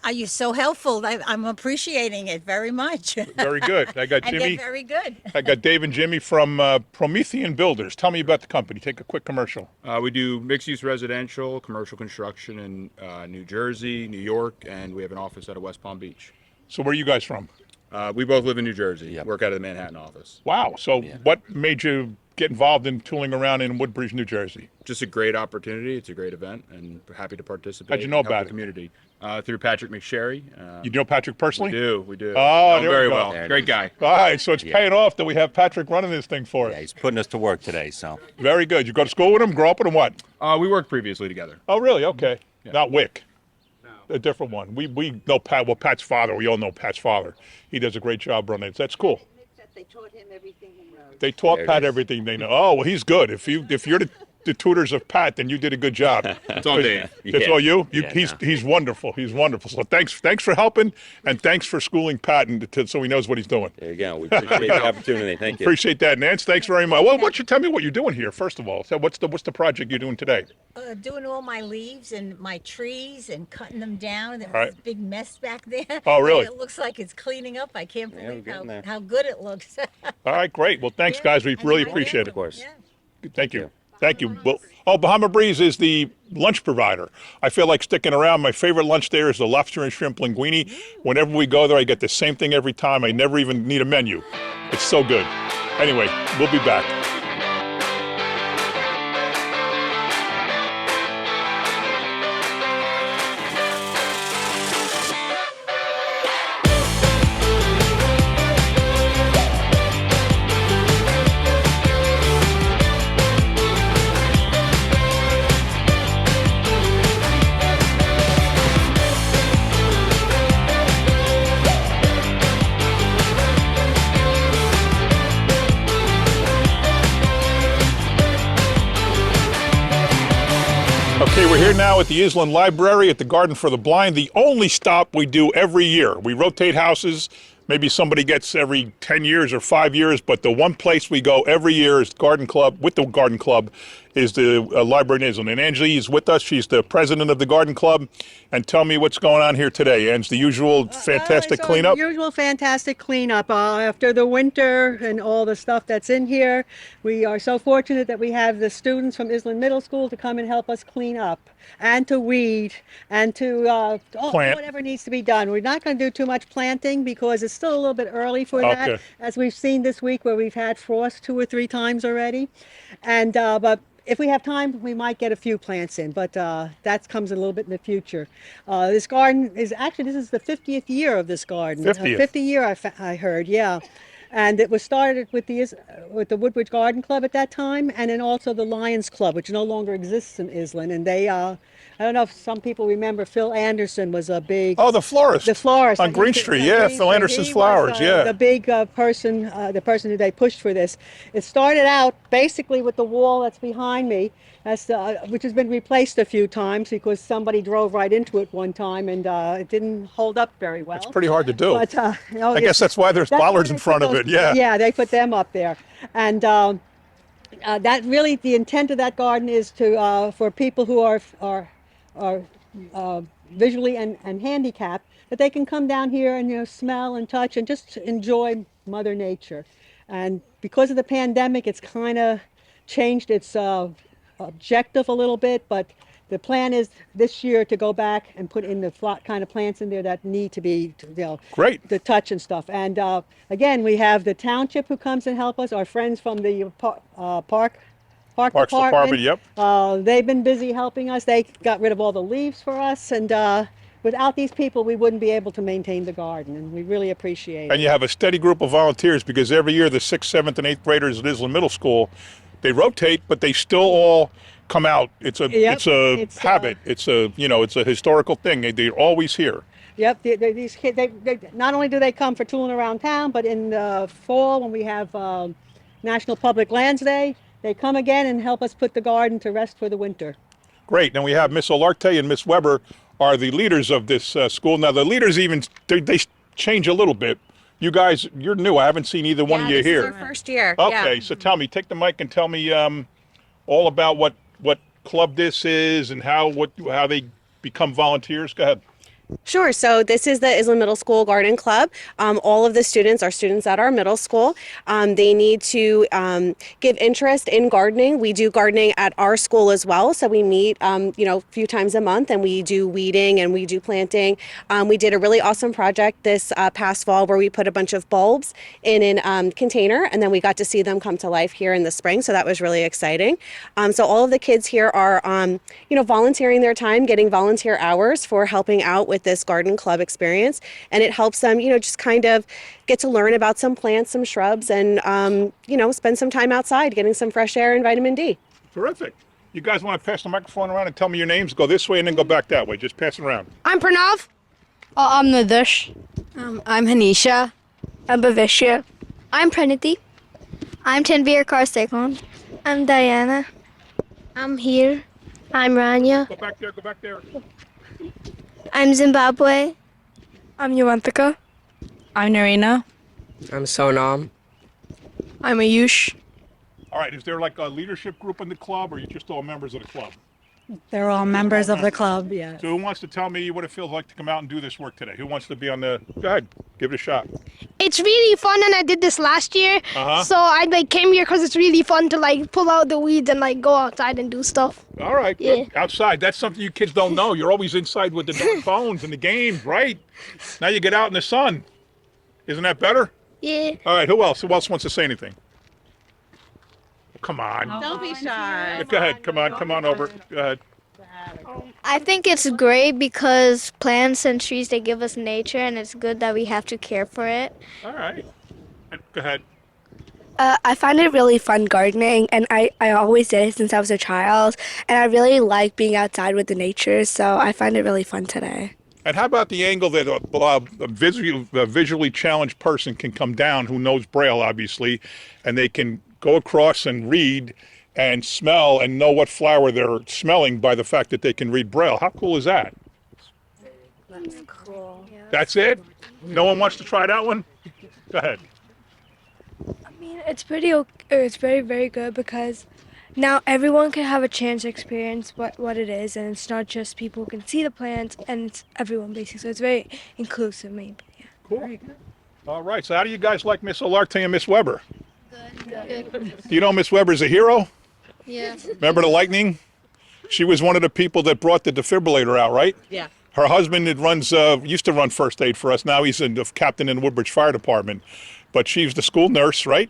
Are you so helpful? I'm appreciating it very much. Very good. I got And Jimmy. they're very good. I got Dave and Jimmy from Promethean Builders. Tell me about the company. Take a quick commercial. We do mixed-use residential, commercial construction in New Jersey, New York, and we have an office out of West Palm Beach. So where are you guys from? We both live in New Jersey. Work out of the Manhattan office. Wow. So what made you get involved in tooling around in Woodbridge, New Jersey? Just a great opportunity. It's a great event, and happy to participate. How'd you know and help about the it? community? Through Patrick McSherry. You know Patrick personally? We do. Oh, Know him there very we go. well. Great guy. All right, so it's paying off that we have Patrick running this thing for us. Yeah, he's putting us to work today, so. Very good. You go to school with him, grow up with him, what? We worked previously together. Oh, really? Okay. Not Wick. A different one. We know Pat. Well, Pat's father. We all know Pat's father. He does a great job running it. That's cool. They taught him everything he knows. They taught There it Pat is. everything they know. Oh, well, he's good. If you're the tutors of Pat, then you did a good job. It's all Dave. It's Yeah. all you. Yeah, He's wonderful. He's wonderful. So thanks for helping, and thanks for schooling Pat, so he knows what he's doing. There you go. We appreciate the opportunity. Thank you. Appreciate that, Nance. Thanks very much. Well, why don't you tell me what you're doing here first of all? So what's the project you're doing today? Doing all my leaves and my trees and cutting them down. There was All right. a big mess back there. Oh, really? It looks like it's cleaning up. I can't Yeah, we're believe getting there. how good it looks. All right, great. Well, thanks, guys. We really appreciate it. Of course. Thank you. Thank you. Well, Bahama Breeze is the lunch provider. I feel like sticking around. My favorite lunch there is the lobster and shrimp linguine. Whenever we go there, I get the same thing every time. I never even need a menu. It's so good. Anyway, we'll be back. Okay, we're here now at the Island Library at the Garden for the Blind, the only stop we do every year. We rotate houses. Maybe somebody gets every 10 years or 5 years, but the one place we go every year is Garden Club, with the Garden Club, is the library in Island. And Angie is with us. She's the president of the Garden Club. And tell me what's going on here today. Ange, the usual fantastic So cleanup? Usual fantastic cleanup. After the winter and all the stuff that's in here, we are so fortunate that we have the students from Island Middle School to come and help us clean up and to weed and to Plant. whatever needs to be done. We're not going to do too much planting because it's still a little bit early for that, Okay. as we've seen this week where we've had frost 2 or 3 times already. And but if we have time, we might get a few plants in, but that comes a little bit in the future. This garden is actually, this is the 50th year of this garden. 50th. 50 year, I heard, yeah. And it was started with the Woodbridge Garden Club at that time, and then also the Lions Club, which no longer exists in Island. And they, I don't know if some people remember, Phil Anderson was a big... Oh, the florist. The florist. On Green Street, yeah, Phil Anderson's Flowers, yeah. The big person who they pushed for this. It started out basically with the wall that's behind me, which has been replaced a few times because somebody drove right into it one time and it didn't hold up very well. It's pretty hard to do. But, I guess that's why there's bollards in front of it, yeah. Yeah, they put them up there. And that really, the intent of that garden is to for people who are visually and handicapped, that they can come down here and smell and touch and just enjoy Mother Nature. And because of the pandemic, it's kind of changed its objective a little bit, but the plan is this year to go back and put in the kind of plants in there that need to be, great, to touch and stuff. And again, we have the township who comes and help us. Our friends from the Parks Department. Yep. They've been busy helping us. They got rid of all the leaves for us, and without these people, we wouldn't be able to maintain the garden, and we really appreciate it. And you have a steady group of volunteers because every year the 6th, 7th, and 8th graders at Island Middle School, they rotate, but they still all come out. It's a habit. It's a historical thing. They're always here. Yep, these kids, they not only do they come for tooling around town, but in the fall when we have National Public Lands Day, they come again and help us put the garden to rest for the winter. Great. Now we have Miss Olarte and Miss Weber are the leaders of this school. Now the leaders they change a little bit. You guys, you're new. I haven't seen either one of you here. This is our first year. Okay, Yeah. so tell me, take the mic and tell me all about what club this is and how they become volunteers. Go ahead. Sure. So this is the Island Middle School Garden Club. All of the students are students at our middle school. They need to give interest in gardening. We do gardening at our school as well. So we meet, a few times a month, and we do weeding and we do planting. We did a really awesome project this past fall where we put a bunch of bulbs in a container, and then we got to see them come to life here in the spring. So that was really exciting. So all of the kids here are, volunteering their time, getting volunteer hours for helping out with this garden club experience, and it helps them just kind of get to learn about some plants, some shrubs, and spend some time outside getting some fresh air and vitamin D. Terrific. You guys want to pass the microphone around and tell me your names? Go this way and then go back that way. Just pass it around. I'm Pranav. I'm Nadesh. I'm Hanisha. I'm Bhavishya. I'm Praniti. I'm Tanvir Karstekon. I'm Diana. I'm here. I'm Rania. Go back there, go back there. I'm Zimbabwe. I'm Yuvantika. I'm Narina. I'm Sonam. I'm Ayush. All right, is there like a leadership group in the club, or are you just all members of the club? They're all members of the club, yeah. So who wants to tell me what it feels like to come out and do this work today? Who wants to be on the, go ahead, give it a shot. It's really fun, and I did this last year. Uh-huh. So I came here because it's really fun to pull out the weeds and go outside and do stuff. All right, Yeah. good. Outside, that's something you kids don't know. You're always inside with the darn phones and the games, right? Now you get out in the sun. Isn't that better? Yeah. All right, who else? Who else wants to say anything? Come on. Don't be shy. Go ahead, come on over. Go ahead. I think it's great because plants and trees, they give us nature, and it's good that we have to care for it. All right. Go ahead. I find it really fun gardening, and I always did it since I was a child, and I really like being outside with the nature, so I find it really fun today. And how about the angle that a visually challenged person can come down who knows Braille, obviously, and they can go across and read and smell and know what flower they're smelling by the fact that they can read Braille. How cool is that? That's cool. That's it? No one wants to try that one? Go ahead. I mean, it's very, very good because now everyone can have a chance to experience what it is, and it's not just people who can see the plants, and it's everyone basically, so it's very inclusive, maybe. Yeah. Cool. All right, so how do you guys like Miss Olarte and Miss Weber? Good. Do you know Miss Weber's a hero? Yeah. Remember the lightning? She was one of the people that brought the defibrillator out, right? Yeah. Her husband used to run first aid for us. Now he's a captain in the Woodbridge Fire Department. But she's the school nurse, right?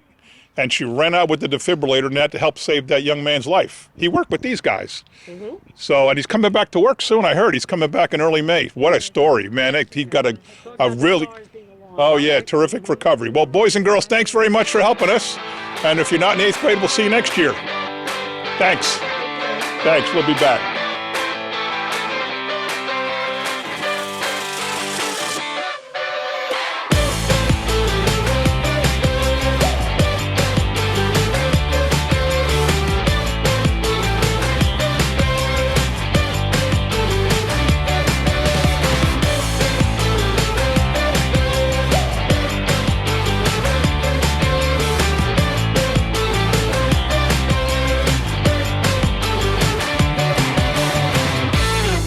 And she ran out with the defibrillator and that to help save that young man's life. He worked with these guys. Mm-hmm. So, and he's coming back to work soon, I heard. He's coming back in early May. What a story, man. He got a really, oh yeah, terrific recovery. Well, boys and girls, thanks very much for helping us. And if you're not in 8th grade, we'll see you next year. Thanks. Thanks, we'll be back.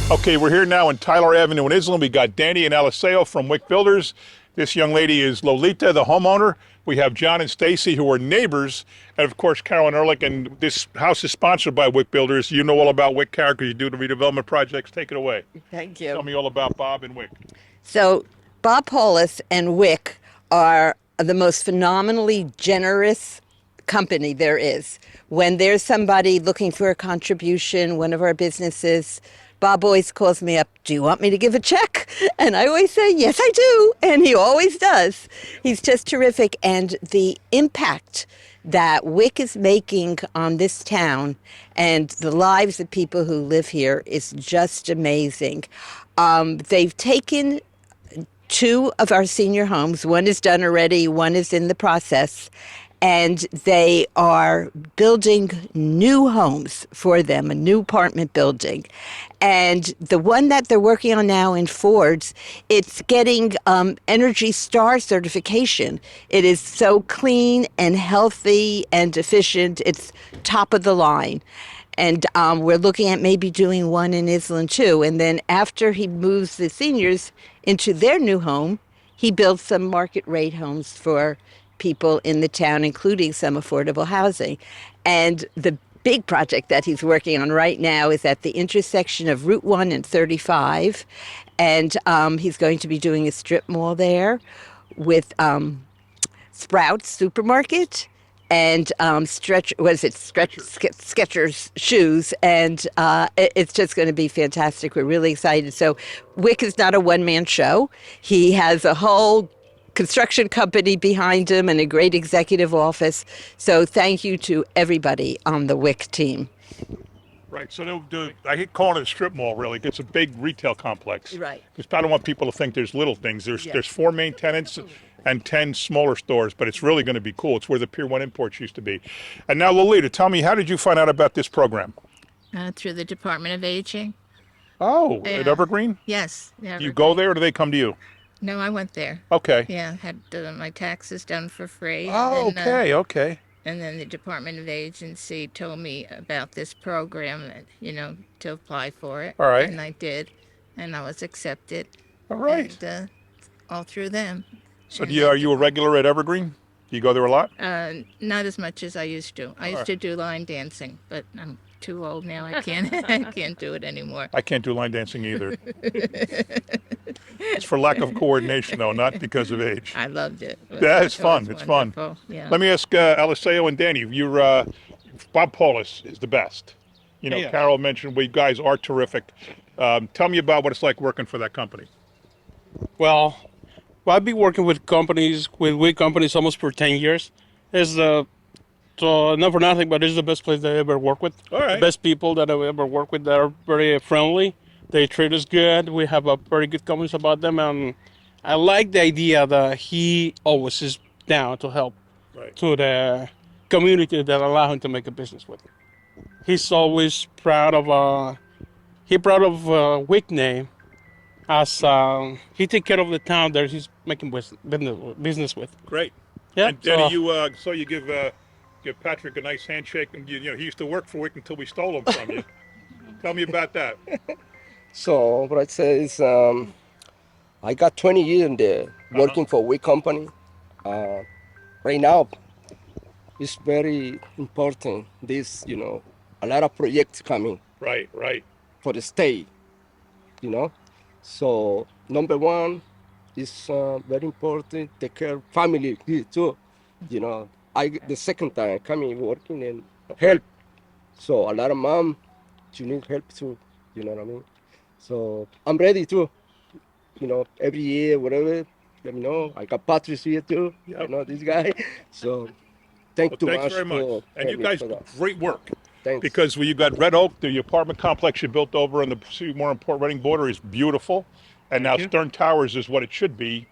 Okay, we're here now in Tyler Avenue in Islam. We got Danny and Eliseo from Wick Builders. This young lady is Lolita, the homeowner. We have John and Stacy, who are neighbors. And of course, Carolyn Ehrlich. And this house is sponsored by Wick Builders. You know all about Wick, Carol, because you do the redevelopment projects. Take it away. Thank you. Tell me all about Bob and Wick. So Bob Paulus and Wick are the most phenomenally generous company there is. When there's somebody looking for a contribution, one of our businesses, Bob always calls me up, do you want me to give a check? And I always say, yes, I do. And he always does. He's just terrific. And the impact that Wick is making on this town and the lives of people who live here is just amazing. They've taken 2 of our senior homes. One is done already, one is in the process. And they are building new homes for them, a new apartment building. And the one that they're working on now in Ford's, it's getting Energy Star certification. It is so clean and healthy and efficient. It's top of the line. And we're looking at maybe doing one in Island too. And then after he moves the seniors into their new home, he builds some market rate homes for people in the town, including some affordable housing. And the big project that he's working on right now is at the intersection of Route 1 and 35. And he's going to be doing a strip mall there with Sprouts Supermarket and Skechers shoes. And it's just going to be fantastic. We're really excited. So Wick is not a one-man show. He has a whole construction company behind him and a great executive office. So thank you to everybody on the Wick team. Right, so I hate calling it a strip mall, really. It's a big retail complex. Right. Because I don't want people to think there's little things. There's 4 main tenants, and 10 smaller stores, but it's really going to be cool. It's where the Pier 1 Imports used to be. And now, Lolita, tell me, how did you find out about this program? Through the Department of Aging. Oh, at Evergreen? Yes. Do you go there or do they come to you? No, I went there. Okay. Yeah, had my taxes done for free. Oh, and, okay, okay. And then the Department of Agency told me about this program, to apply for it. All right. And I did, and I was accepted. All right. And, all through them. So are you a regular at Evergreen? Do you go there a lot? Not as much as I used to. I used to do line dancing, but I'm too old now. I can't. I can't do it anymore. I can't do line dancing either. It's for lack of coordination, though, not because of age. I loved it. Yeah, it's fun. It's fun. Yeah. Let me ask Eliseo and Danny. Bob Paulus is the best. Yeah. Carol mentioned you guys are terrific. Tell me about what it's like working for that company. Well, I've been working with wig companies almost for 10 years. It's so not for nothing, but it's the best place that I ever worked with. All right. The best people that I've ever worked with that are very friendly. They treat us good. We have a very good comments about them, and I like the idea that he always is down to help to the community that allow him to make a business with. He's always proud of wig name, as he take care of the town that he's making business with. Great. Yeah. And Danny, you give Patrick a nice handshake, and he used to work for Wick until we stole him from you. Tell me about that. So what I say is, I got 20 years in there working for a wig company. Right now, it's very important. This, a lot of projects coming. Right. For the state, So number one is very important. Take care of family here too. The second time coming working and help. So a lot of mom, you need help too. You know what I mean? So I'm ready too. Every year, whatever. Let me know. I got Patrice here too. Yep. This guy. So thanks very much. And you guys, great work. Thanks. Because you got Red Oak, the apartment complex you built over on the Seymour Reading border is beautiful. And now Stern Towers is what it should be,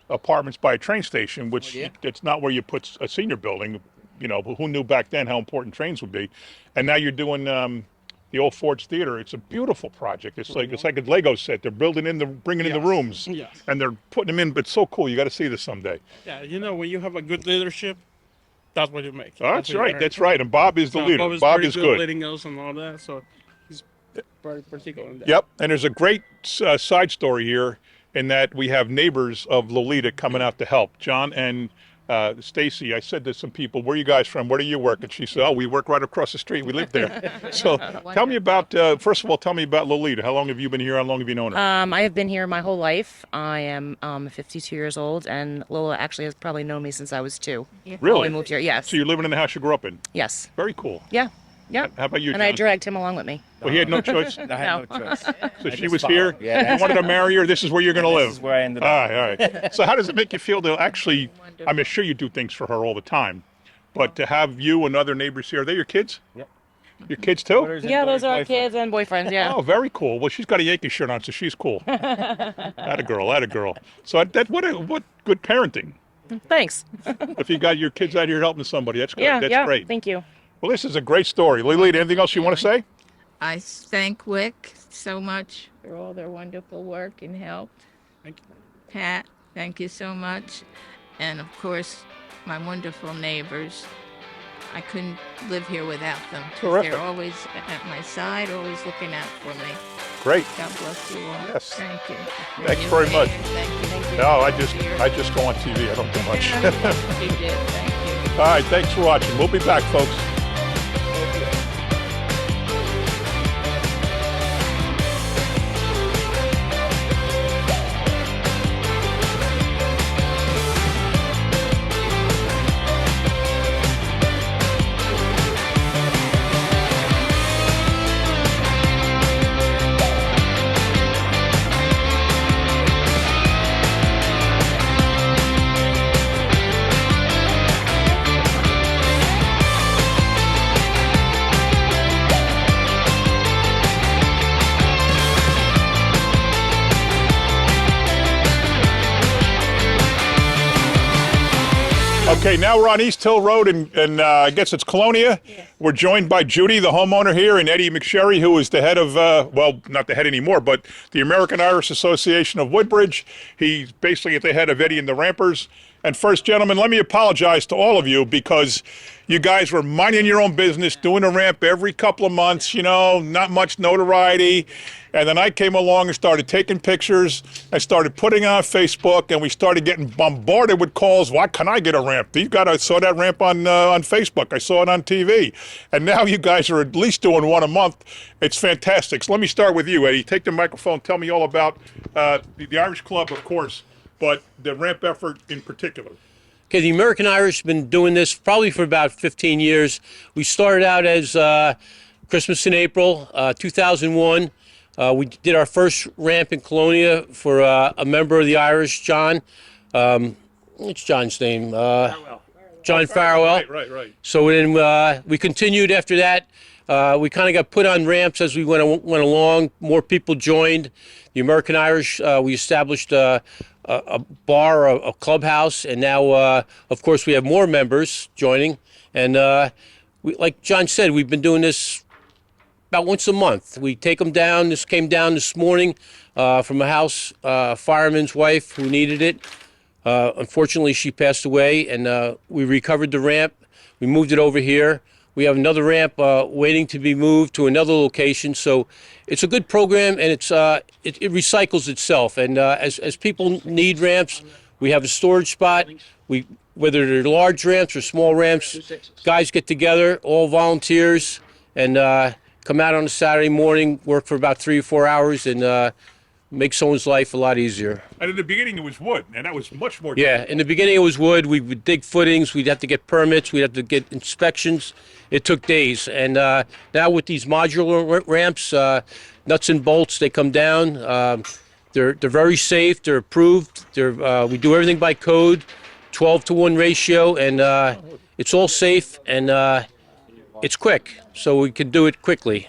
apartments by a train station, which it's not where you put a senior building. But who knew back then how important trains would be? And now you're doing the old Ford's Theater. It's a beautiful project. It's like a Lego set. They're bringing in the rooms, and they're putting them in. But it's so cool. You got to see this someday. Yeah, when you have a good leadership, that's what you make. Oh, that's right. That's right. And Bob is the leader. Bob is good. Leading us and all that. So he's very particular in that. Yep. And there's a great side story here in that we have neighbors of Lolita coming out to help. John and Stacy, I said to some people, "Where are you guys from? Where do you work?" And she said, "Oh, we work right across the street. We live there." So tell me about, first of all, tell me about Lolita. How long have you been here? How long have you known her? I have been here my whole life. I am 52 years old, and Lola actually has probably known me since I was 2. Really? We moved here, yes. So you're living in the house you grew up in? Yes. Very cool. Yeah. How about you, And John? I dragged him along with me. Well, he had no choice? I had no choice. So she was here? You wanted to marry her? This is where you're going to live? This is where I ended up. All right. So how does it make you feel to actually, I'm sure you do things for her all the time, but to have you and other neighbors here, are they your kids? Yep. Your kids too? Yeah, those are our kids and boyfriends, yeah. Oh, very cool. Well, she's got a Yankee shirt on, so she's cool. Atta girl. So what good parenting. Thanks. If you got your kids out here helping somebody, that's good. Yeah, That's great. Thank you. Well, this is a great story. Lolita, anything else you want to say? I thank Wick so much for all their wonderful work and help. Thank you. Pat, thank you so much. And of course, my wonderful neighbors. I couldn't live here without them. Terrific. They're always at my side, always looking out for me. Great. God bless you all. Yes. Thank you. Thanks very much. Thank you. No, I just go on TV. I don't do much. You did. Thank you. All right, thanks for watching. We'll be back, folks. Okay, now we're on East Hill Road, and I guess it's Colonia. We're joined by Judy, the homeowner here, and Eddie McSherry, who is the head of, well, not the head anymore, but the American Irish Association of Woodbridge. He's basically at the head of Eddie and the Rampers. And first, gentlemen, let me apologize to all of you because you guys were minding your own business, doing a ramp every couple of months, you know, not much notoriety. And then I came along and started taking pictures. I started putting on Facebook, and we started getting bombarded with calls. Why can't I get a ramp? I saw that ramp on Facebook. I saw it on TV. And now you guys are at least doing one a month. It's fantastic. So let me start with you, Eddie. Take the microphone. Tell me all about the Irish Club, of course, but the ramp effort in particular. Okay, the American Irish have been doing this probably for about 15 years. We started out as Christmas in April, 2001. We did our first ramp in Colonia for a member of the Irish, John. What's John's name? John Farwell. Right. So then we continued after that. We kind of got put on ramps as we went along. More people joined. The American Irish, we established a bar, a clubhouse, and now, of course, we have more members joining. And like John said, we've been doing this about once a month. We take them down. This came down this morning from a house fireman's wife who needed it. Unfortunately, she passed away, and we recovered the ramp. We moved it over here. We have another ramp waiting to be moved to another location. So it's a good program, and it recycles itself. And as people need ramps, we have a storage spot. Whether they're large ramps or small ramps, guys get together, all volunteers, and come out on a Saturday morning, work for about 3 or 4 hours, and make someone's life a lot easier. And in the beginning, it was wood, and that was much more Yeah, difficult. in the beginning it was wood. We would dig footings. We'd have to get permits. We'd have to get inspections. It took days. And now with these modular ramps, nuts and bolts, they come down. They're very safe. They're approved. We do everything by code, 12-to-1 ratio, and it's all safe, and it's quick, so we can do it quickly.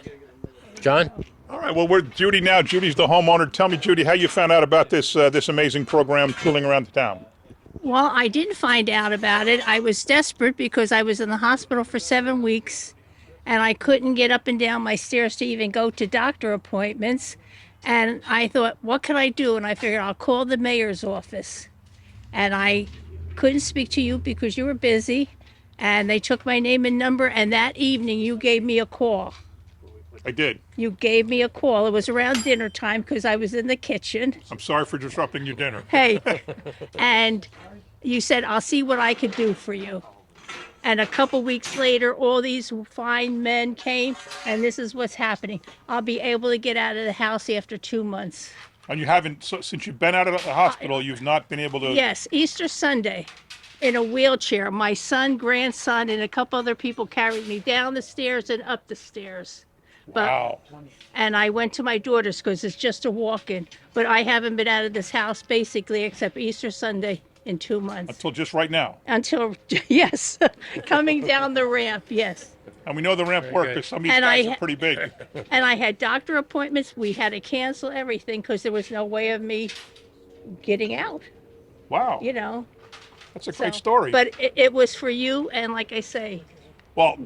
John? All right, well, we're Judy now. Judy's the homeowner. Tell me, Judy, how you found out about this amazing program tooling around the town. Well, I didn't find out about it. I was desperate because I was in the hospital for 7 weeks and I couldn't get up and down my stairs to even go to doctor appointments. And I thought, what can I do? And I figured I'll call the mayor's office. And I couldn't speak to you because you were busy. And they took my name and number. And that evening, you gave me a call. I did. You gave me a call. It was around dinner time because I was in the kitchen. I'm sorry for disrupting your dinner. Hey, and you said, I'll see what I could do for you. And a couple weeks later, all these fine men came, and this is what's happening. I'll be able to get out of the house after 2 months. And you haven't, since you've been out of the hospital, you've not been able to... Yes, Easter Sunday, in a wheelchair. My son, grandson, and a couple other people carried me down the stairs and up the stairs. Wow. And I went to my daughter's because it's just a walk-in. But I haven't been out of this house basically except Easter Sunday in 2 months. Until just right now. Until, yes, coming down the ramp, yes. And we know the ramp worked because some of these guys are pretty big. And I had doctor appointments. We had to cancel everything because there was no way of me getting out. Wow. You know. That's a great story. But it was for you, and like I say. Well,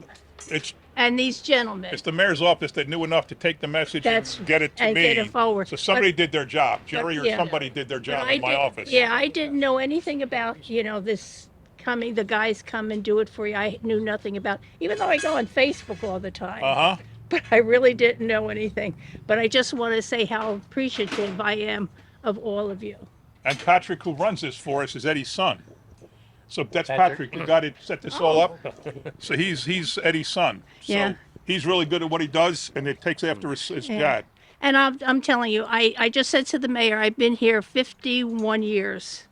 it's... And these gentlemen. It's the mayor's office that knew enough to take the message and get it to me. Get it forward. So somebody did their job. Jerry or somebody did their job in my office. Yeah, I didn't know anything about, this coming, the guys come and do it for you. I knew nothing about, even though I go on Facebook all the time. Uh-huh. But I really didn't know anything. But I just want to say how appreciative I am of all of you. And Patrick, who runs this for us, is Eddie's son. So that's Patrick who got it, set this all up. So he's Eddie's son. So Yeah. he's really good at what he does, and it takes after his dad. And I'm telling you, I just said to the mayor, I've been here 51 years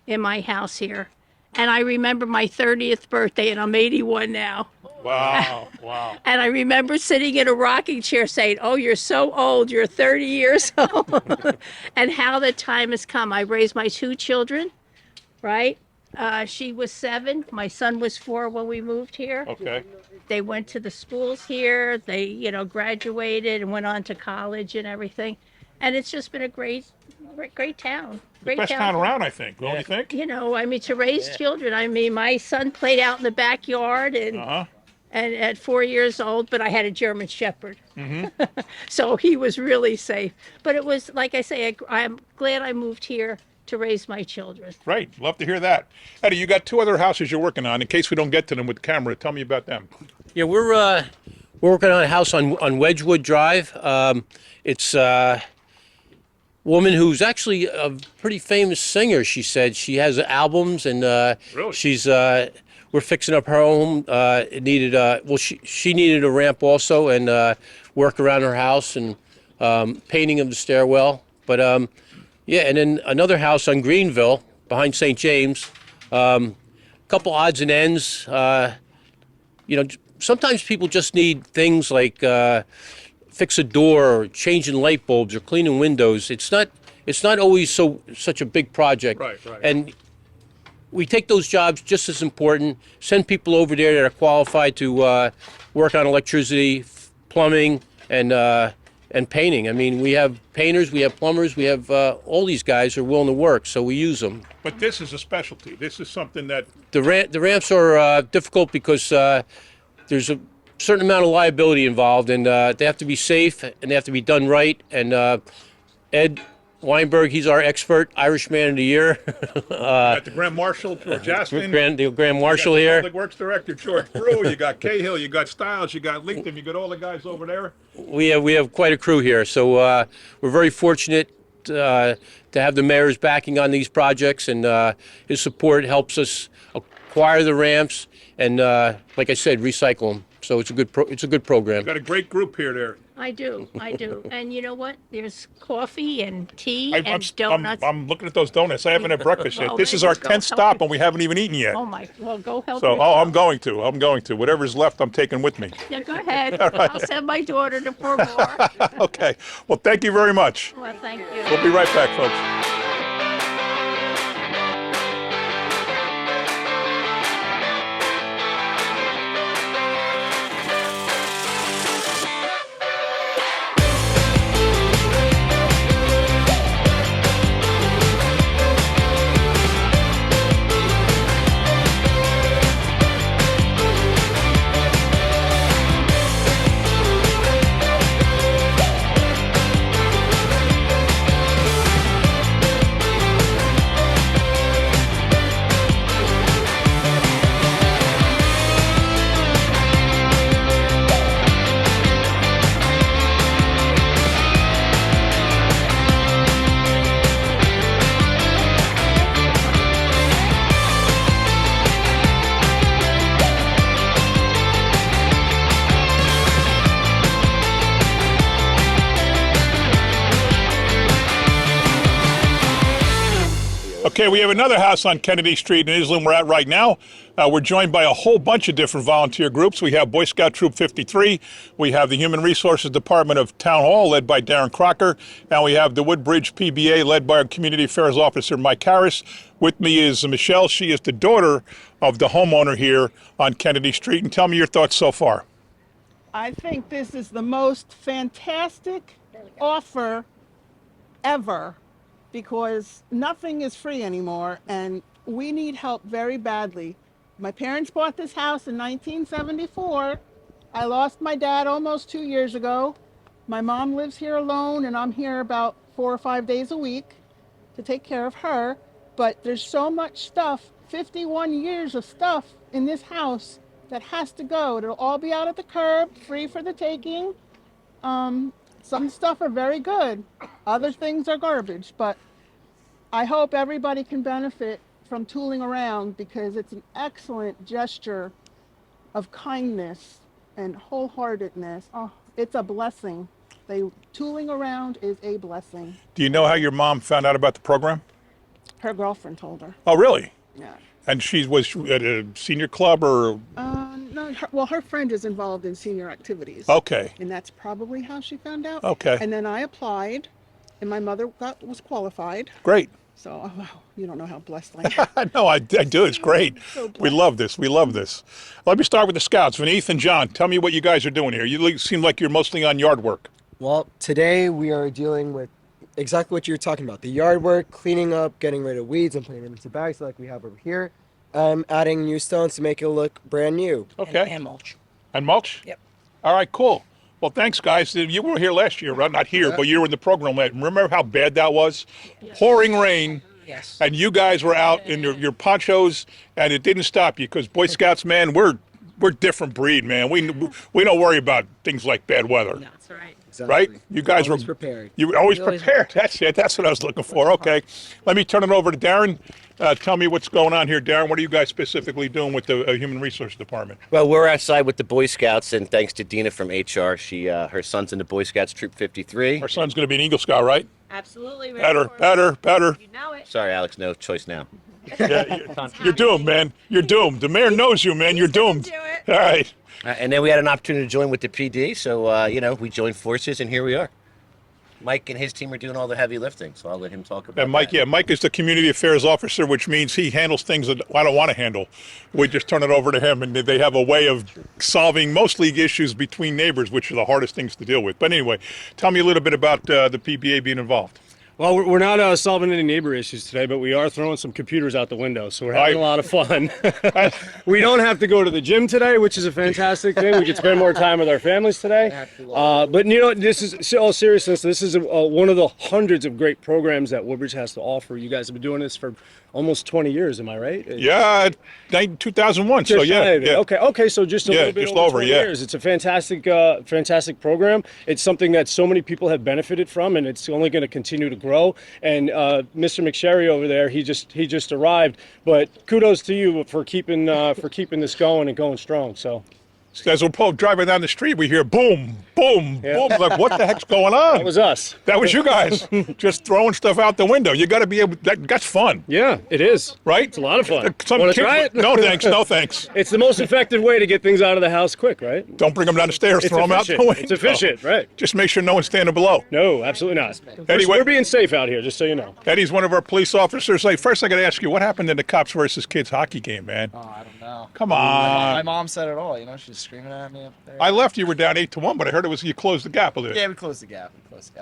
in my house here. And I remember my 30th birthday, and I'm 81 now. Wow, wow. And I remember sitting in a rocking chair saying, oh, you're so old, you're 30 years old. And how the time has come. I raised my 2 children, right? She was 7. My son was 4 when we moved here. Okay. They went to the schools here. They, graduated and went on to college and everything. And it's just been a great, great town. The Great best town around, I think. Don't you think? You know, I mean, to raise children. I mean, my son played out in the backyard and at 4 years old, but I had a German Shepherd. So he was really safe. But it was, like I say, I'm glad I moved here to raise my children. Great. Love to hear that. Eddie, you got 2 other houses you're working on. In case we don't get to them with the camera, tell me about them. Yeah, we're working on a house on Wedgwood Drive. It's a woman who's actually a pretty famous singer. She said she has albums, and Really? she's we're fixing up her home. It needed she needed a ramp also, and work around her house and painting of the stairwell. But yeah, and then another house on Greenville behind St. James. Couple odds and ends. You know, sometimes people just need things like fix a door, or changing light bulbs, or cleaning windows. It's not always such a big project. Right. And we take those jobs just as important. Send people over there that are qualified to work on electricity, plumbing, and painting. I mean, we have painters, we have plumbers, we have all these guys are willing to work, so we use them. But this is a specialty. This is something that... The ramps are difficult because there's a certain amount of liability involved, and they have to be safe, and they have to be done right. And Ed Weinberg, he's our expert, Irish Man of the Year. got the Grand Marshal, George Aston. The Grand Marshal you got the here. Public Works Director, George Brew. You got Cahill, you got Stiles, you got Leatham, you got all the guys over there. We have quite a crew here, so we're very fortunate to have the mayor's backing on these projects, and his support helps us acquire the ramps and, like I said, recycle them. So it's a good program. Got a great group here there. I do. And you know what? There's coffee and tea I'm donuts. I'm looking at those donuts. I haven't had breakfast yet. Well, This is maybe our go 10th help stop, you. and we haven't even eaten yet. Oh my! Well, go help. So, yourself. I'm going to. Whatever's left, I'm taking with me. Yeah, go ahead. All right. I'll send my daughter to pour more. Okay. Well, thank you very much. Well, thank you. We'll be right back, folks. Okay, we have another house on Kennedy Street in Islam we're at right now. We're joined by a whole bunch of different volunteer groups. We have Boy Scout Troop 53. We have the Human Resources Department of Town Hall, led by Darren Crocker. And we have the Woodbridge PBA, led by our Community Affairs Officer, Mike Harris. With me is Michelle. She is the daughter of the homeowner here on Kennedy Street. And tell me your thoughts so far. I think this is the most fantastic offer ever, because nothing is free anymore and we need help very badly. My parents bought this house in 1974. I lost my dad almost 2 years ago. My mom lives here alone and I'm here about 4 or 5 days a week to take care of her. But there's so much stuff, 51 years of stuff in this house that has to go. It'll all be out at the curb, free for the taking. Some stuff are very good. Other things are garbage, but I hope everybody can benefit from tooling around, because it's an excellent gesture of kindness and wholeheartedness. Oh, it's a blessing. Tooling around is a blessing. Do you know how your mom found out about the program? Her girlfriend told her. Oh, really? Yeah. And she was at a senior club or? No, her friend is involved in senior activities. Okay. And that's probably how she found out. Okay. And then I applied, and my mother was qualified. Great. So, oh, wow, you don't know how blessed I am. No, I do. It's great. So We love this. We love this. Let me start with the Scouts. Vineeth and John, tell me what you guys are doing here. You seem like you're mostly on yard work. Well, today we are dealing with exactly what you're talking about. The yard work, cleaning up, getting rid of weeds and putting them into bags like we have over here. Adding new stones to make it look brand new. Okay. And mulch. And mulch? Yep. All right, cool. Well, thanks, guys. You were here last year, right? Not here, but you were in the program. Remember how bad that was? Yes. Pouring rain. Yes. And you guys were out in your ponchos, and it didn't stop you because Boy Scouts, man, we're different breed, man. We don't worry about things like bad weather. No, that's right. Exactly. Right? You guys always were prepared. You were always prepared. That's it. That's what I was looking for. Okay. Let me turn it over to Darren. Tell me what's going on here, Darren. What are you guys specifically doing with the Human Resource Department? Well, we're outside with the Boy Scouts, and thanks to Dina from HR, her son's in the Boy Scouts Troop 53. Our son's going to be an Eagle Scout, right? Absolutely. Better. You know it. Sorry, Alex, no choice now. Yeah, you're doomed, man. You're doomed. The mayor knows you, man. You're doomed. Do it. All right. And then we had an opportunity to join with the PD, so, we joined forces, and here we are. Mike and his team are doing all the heavy lifting, so I'll let him talk about And Mike, that. Mike is the community affairs officer, which means he handles things that I don't want to handle. We just turn it over to him, and they have a way of solving mostly issues between neighbors, which are the hardest things to deal with. But anyway, tell me a little bit about the PBA being involved. Well, we're not solving any neighbor issues today, but we are throwing some computers out the window, so we're having a lot of fun. We don't have to go to the gym today, which is a fantastic thing. We can spend more time with our families today. But this is, all seriousness, this is one of the hundreds of great programs that Woodbridge has to offer. You guys have been doing this for almost 20 years, am I right? Yeah, 2001. So yeah. Okay. So just a little bit just over 20 years. It's a fantastic program. It's something that so many people have benefited from, and it's only going to continue to grow. And Mr. McSherry over there, he just arrived. But kudos to you for keeping this going and going strong. So. As we're driving down the street, we hear boom, boom, boom. Like, what the heck's going on? That was us. That was you guys, just throwing stuff out the window. You got to be able. That's fun. Yeah, it is. Right? It's a lot of fun. Want Kids, to try it? No thanks. No thanks. It's the most effective way to get things out of the house quick, right? Don't bring them down the stairs. Throw them out the window. It's efficient, right? Just make sure no one's standing below. No, absolutely not. Anyway, we're being safe out here, just so you know. Eddie's one of our police officers. Like, first, I got to ask you, what happened in the cops versus kids hockey game, man? Oh, I don't know. Come on. My mom said it all. She's screaming at me up there. I left. You were down 8-1, but I heard it was you closed the gap a little. Yeah, we closed the gap.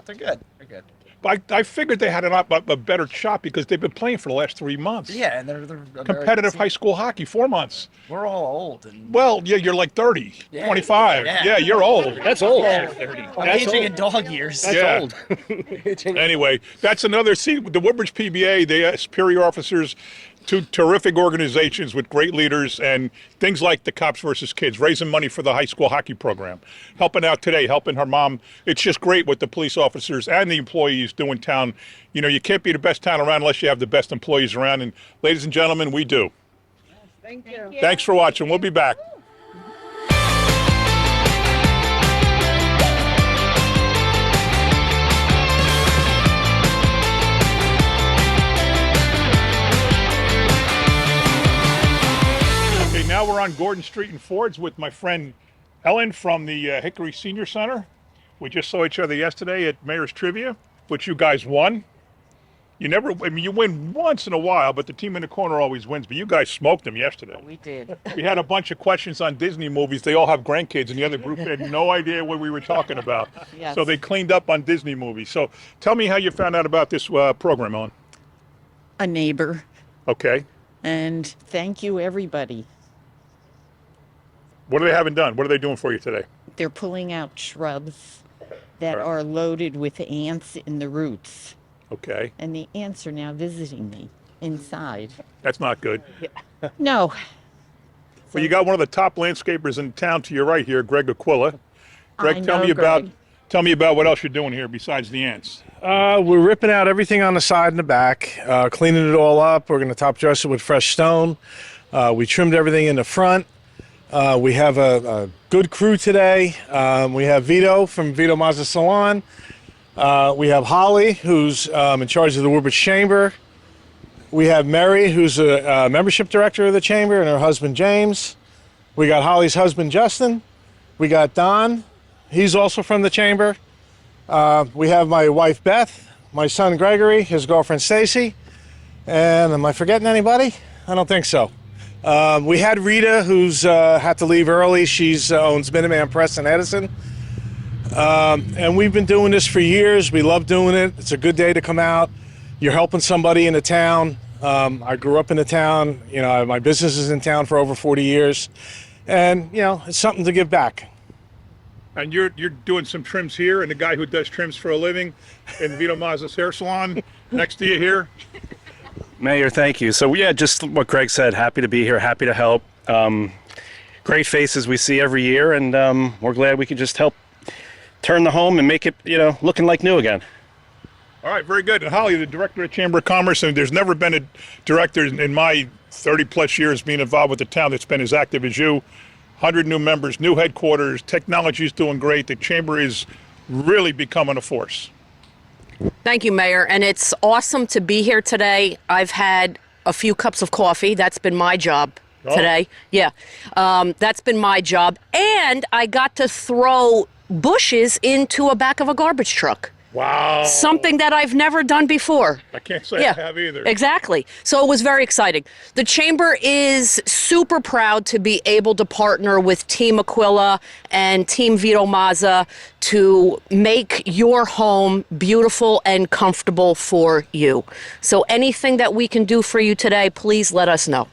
They're good. But I figured they had a better shot because they've been playing for the last 3 months. Yeah, and they're competitive high school hockey, 4 months. We're all old. And well, yeah, you're like 30, 25. Yeah, you're old. That's old. I'm aging in dog years. That's old. Anyway, that's another. See, the Woodbridge PBA, they are superior officers. Two terrific organizations with great leaders and things like the Cops versus Kids, raising money for the high school hockey program, helping out today, helping her mom. It's just great what the police officers and the employees do in town. You can't be the best town around unless you have the best employees around. And ladies and gentlemen, we do. Thank you. Thanks for watching. We'll be back. Now we're on Gordon Street in Fords with my friend Ellen from the Hickory Senior Center. We just saw each other yesterday at Mayor's Trivia, which you guys won. You win once in a while, but the team in the corner always wins. But you guys smoked them yesterday. We did. We had a bunch of questions on Disney movies. They all have grandkids, and the other group had no idea what we were talking about. Yes. So they cleaned up on Disney movies. So tell me how you found out about this program, Ellen. A neighbor. Okay. And thank you, everybody. What are they having done? What are they doing for you today? They're pulling out shrubs that are loaded with ants in the roots. Okay. And the ants are now visiting me inside. That's not good. No. Well, you got one of the top landscapers in town to your right here, Greg Aquila. Greg, tell me about what else you're doing here besides the ants. We're ripping out everything on the side and the back, cleaning it all up. We're going to top dress it with fresh stone. We trimmed everything in the front. We have a good crew today. We have Vito from Vito Mazza Salon. We have Holly, who's in charge of the Woodbridge Chamber. We have Mary, who's a membership director of the Chamber, and her husband, James. We got Holly's husband, Justin. We got Don. He's also from the Chamber. We have my wife, Beth, my son, Gregory, his girlfriend, Stacy. And am I forgetting anybody? I don't think so. We had Rita, who's had to leave early. She's owns Minuteman Press in Edison. And we've been doing this for years. We love doing it. It's a good day to come out. You're helping somebody in the town. I grew up in the town. You know, my business is in town for over 40 years. And, you know, it's something to give back. And you're doing some trims here, and the guy who does trims for a living in Vito Mazza's hair salon next to you here. Mayor, thank you. So yeah, just what Craig said, happy to be here, happy to help. Great faces we see every year, and we're glad we could just help turn the home and make it, you know, looking like new again. All right, very good. And Holly, the director of Chamber of Commerce, and there's never been a director in my 30-plus years being involved with the town that's been as active as you. 100 new members, new headquarters, technology is doing great. The Chamber is really becoming a force. Thank you, Mayor. And it's awesome to be here today. I've had a few cups of coffee. That's been my job today. Yeah, that's been my job. And I got to throw bushes into a back of a garbage truck. Wow. Something that I've never done before. I can't say I have either. Exactly. So it was very exciting. The Chamber is super proud to be able to partner with Team Aquila and Team Vito Mazza to make your home beautiful and comfortable for you. So anything that we can do for you today, please let us know.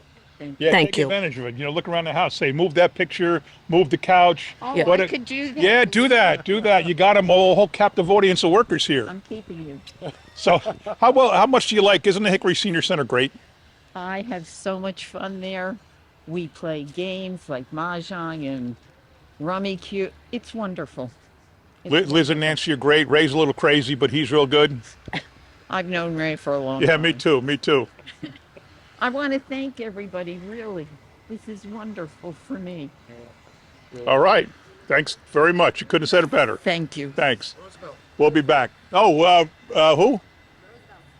Yeah, Thank take you. advantage of it. You know, look around the house, say, move that picture, move the couch. Oh, What I a- could do that. Yeah, do that, do that. You got a whole captive audience of workers here. I'm keeping you. So how much do you like? Isn't the Hickory Senior Center great? I have so much fun there. We play games like Mahjong and Rummy Cube. It's wonderful. Liz and Nancy are great. Ray's a little crazy, but he's real good. I've known Ray for a long Yeah, time. me too, me too. I want to thank everybody, really. This is wonderful for me. All right. Thanks very much. You couldn't have said it better. Thank you. Thanks. We'll be back. Oh, who?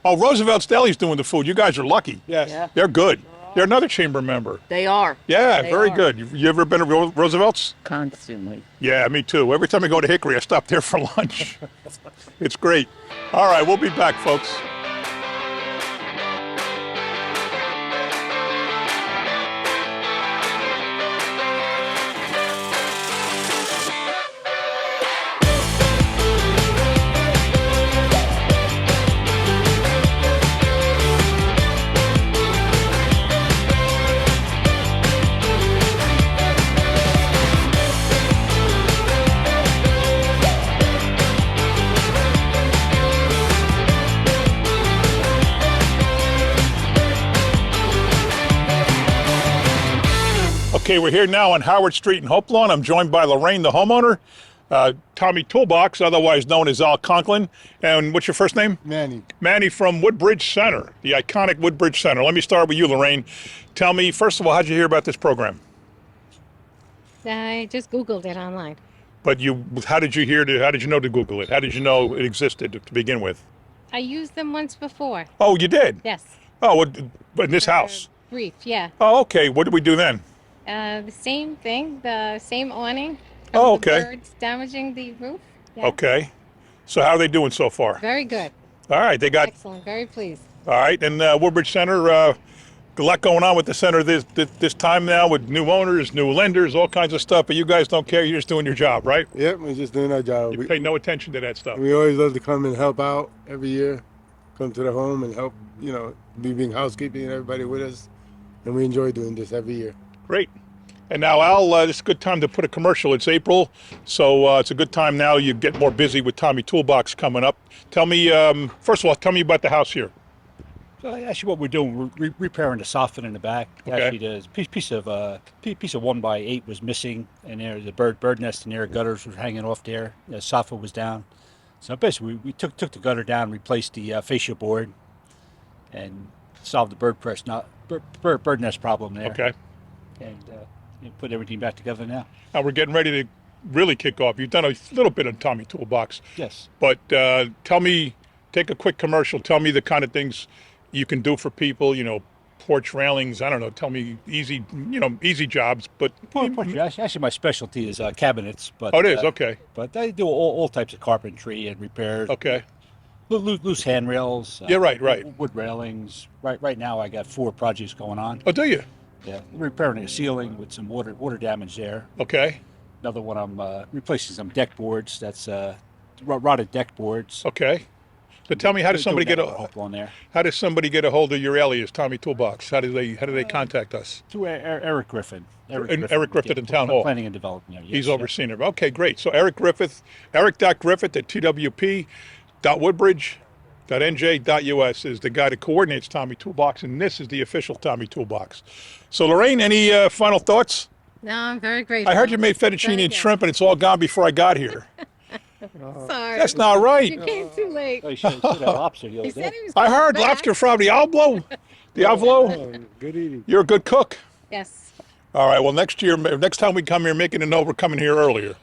Oh, Roosevelt's Deli's doing the food. You guys are lucky. Yes. Yeah. They're good. They're another chamber member. They are. Yeah, They very are. good. You ever been to Roosevelt's? Constantly. Yeah, me too. Every time I go to Hickory, I stop there for lunch. It's great. All right, we'll be back, folks. Okay, we're here now on Howard Street in Hopelawn. I'm joined by Lorraine, the homeowner, Tommy Toolbox, otherwise known as Al Conklin. And what's your first name? Manny. Manny from Woodbridge Center, the iconic Woodbridge Center. Let me start with you, Lorraine. Tell me, first of all, how'd you hear about this program? I just Googled it online. But how did you know to Google it? How did you know it existed to begin with? I used them once before. Oh, you did? Yes. Oh, but in this house? Brief, yeah. Oh, okay. What did we do then? The same thing, the same awning. Oh, of the okay. birds damaging the roof. Yeah. Okay. So how are they doing so far? Very good. All right, they got. Excellent. Very pleased. All right, and Woodbridge Center, a lot going on with the center this time now with new owners, new lenders, all kinds of stuff. But you guys don't care. You're just doing your job, right? Yep, we're just doing our job. You pay no attention to that stuff. We always love to come and help out every year. Come to the home and help, you know, being housekeeping and everybody with us. And we enjoy doing this every year. Great. And now, Al, it's a good time to put a commercial. It's April, so it's a good time now. You get more busy with Tommy Toolbox coming up. Tell me, first of all, tell me about the house here. So actually, what we're doing, we're repairing the soffit in the back. Okay. Actually, the piece of 1x8 was missing, and there the bird nest in there, gutters were hanging off there. The soffit was down. So basically, we took the gutter down, replaced the fascia board, and solved the bird nest problem there. Okay. And put everything back together now. Now we're getting ready to really kick off. You've done a little bit of Tommy Toolbox. Yes. But tell me, take a quick commercial. Tell me the kind of things you can do for people, you know, porch railings. I don't know. Tell me easy jobs. But Actually, my specialty is cabinets. But oh, it is? Okay. But I do all types of carpentry and repairs. Okay. Loose handrails. Yeah, right. Wood railings. Right now, I got 4 projects going on. Oh, do you? Yeah, repairing a ceiling with some water damage there. Okay. Another one, I'm replacing some deck boards. That's rotted deck boards. Okay. So tell me, how does somebody get on there? how does somebody get a hold of your alias, Tommy Toolbox? How do they contact us? To Eric Griffin. Eric Griffith in Town Hall. Planning and Development. Yes, He's yeah. overseeing it. Okay, great. So Eric Griffith, eric.griffith at twp.woodbridge.nj.us is the guy that coordinates Tommy Toolbox, and this is the official Tommy Toolbox. So Lorraine, any final thoughts? No, I'm very grateful. I heard you made fettuccine and shrimp, and it's all gone before I got here. Sorry. That's not right. You came too late. Oh, you should have lobster the other He said day. he was I coming heard back. lobster from Diablo. Diablo, Good eating. you're a good cook. Yes. All right, well, next time we come here, make it a note we're coming here earlier.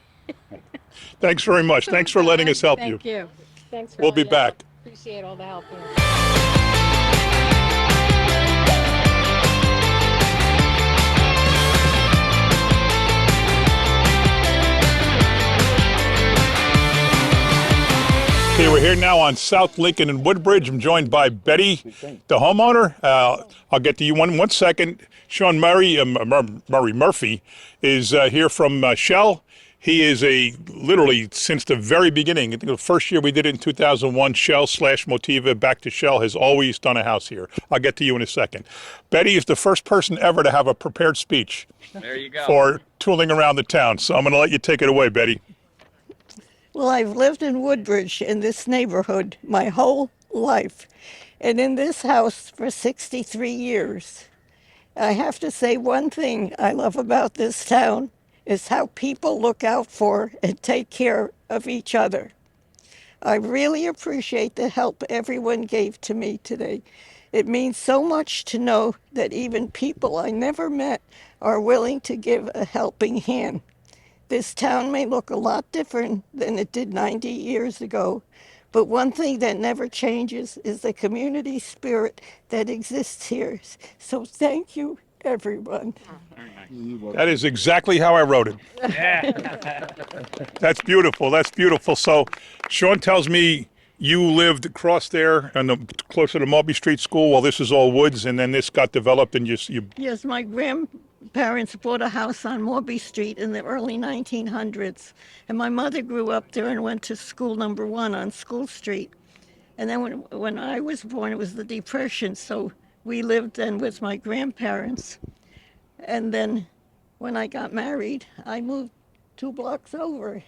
Thanks very much. Thanks for letting us help you. Thank you. Thanks for We'll all be your help. back. Appreciate all the help here. Okay, we're here now on South Lincoln and Woodbridge. I'm joined by Betty, the homeowner. I'll get to you one second. Sean Murray Murphy is here from Shell. He is literally since the very beginning. I think the first year we did it in 2001, Shell/Motiva back to Shell has always done a house here. I'll get to you in a second. Betty is the first person ever to have a prepared speech There you go. for tooling around the town. So I'm going to let you take it away, Betty. Well, I've lived in Woodbridge in this neighborhood my whole life, and in this house for 63 years. I have to say one thing I love about this town is how people look out for and take care of each other. I really appreciate the help everyone gave to me today. It means so much to know that even people I never met are willing to give a helping hand. This town may look a lot different than it did 90 years ago, but one thing that never changes is the community spirit that exists here. So thank you, everyone. That is exactly how I wrote it. That's beautiful. That's beautiful. So Sean tells me you lived across there and closer to Mulberry Street School while this is all woods, and then this got developed and you Yes, my grandparents bought a house on Morby Street in the early 1900s, and my mother grew up there and went to school number 1 on School Street. And then when I was born, it was the Depression, so we lived then with my grandparents. And then when I got married, I moved 2 blocks over.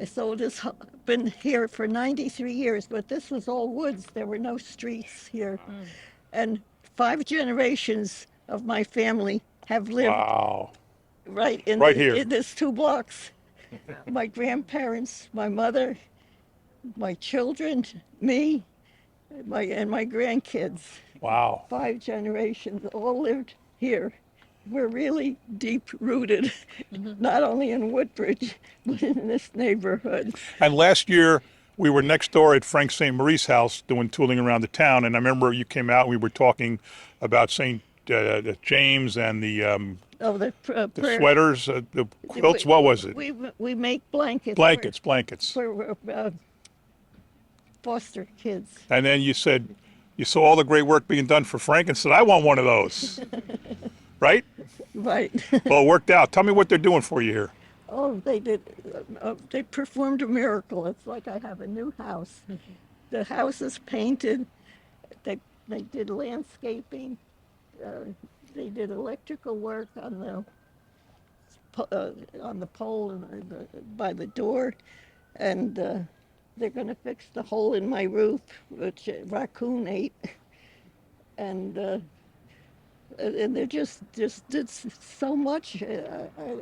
So this been here for 93 years, but this was all woods. There were no streets here. And 5 generations of my family have lived right here in this 2 blocks. My grandparents, my mother, my children, me, and my grandkids. Wow. 5 generations all lived here. We're really deep rooted, not only in Woodbridge, but in this neighborhood. And last year, we were next door at Frank St. Marie's house doing tooling around the town, and I remember you came out and we were talking about St. James and the sweaters, the quilts. What was it? We make blankets. Blankets. For foster kids. And then you said you saw all the great work being done for Frank and said, I want one of those. Right? Right. Well, it worked out. Tell me what they're doing for you here. Oh, they did. They performed a miracle. It's like I have a new house. The house is painted. They did landscaping. They did electrical work on the pole and by the door, and they're going to fix the hole in my roof, which a raccoon ate, and they just did so much.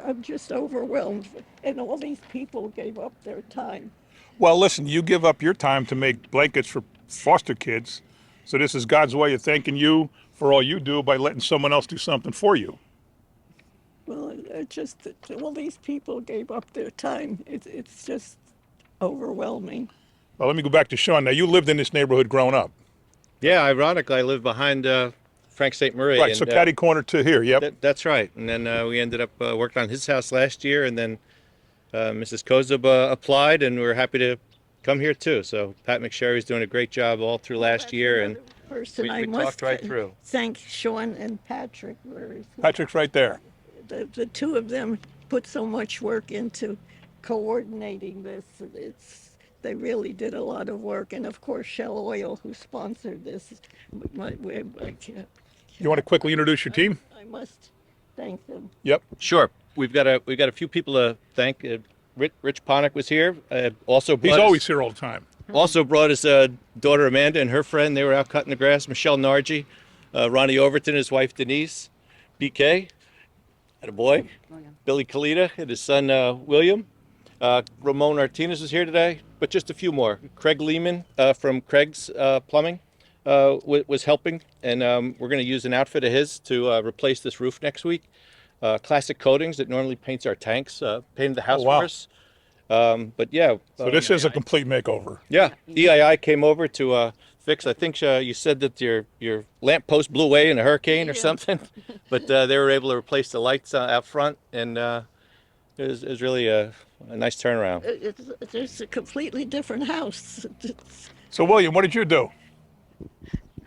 I'm just overwhelmed, and all these people gave up their time. Well, listen, you give up your time to make blankets for foster kids, so this is God's way of thanking you for all you do by letting someone else do something for you. Well, all these people gave up their time. It's just overwhelming. Well, let me go back to Sean. Now, you lived in this neighborhood growing up. Yeah, ironically, I lived behind Frank St. Marie. Right, so catty corner to here, yep. That's right. And then we ended up working on his house last year, and then Mrs. Kozub applied, and we were happy to come here too. So Pat McSherry's doing a great job all through last year, and we talked right through. Thank Sean and Patrick. Patrick's right there. The 2 of them put so much work into coordinating this. They really did a lot of work, and of course Shell Oil, who sponsored this. You want to quickly introduce your team? I must thank them. Yep. Sure. We've got a few people to thank. Rich Ponick was here. He's always here all the time. Also brought his daughter Amanda and her friend. They were out cutting the grass. Michelle Nargi, Ronnie Overton, his wife Denise, BK, and a boy, Billy Kalita, and his son William. Ramon Martinez is here today, but just a few more. Craig Lehman from Craig's Plumbing was helping, and we're going to use an outfit of his to replace this roof next week. Classic Coatings that normally paints our tanks, painted the house for us. But yeah. So this is a complete makeover. Yeah. EII came over to fix. I think you said that your lamp post blew away in a hurricane or something, but they were able to replace the lights out front, and it was really a nice turnaround. It's a completely different house. So William, what did you do?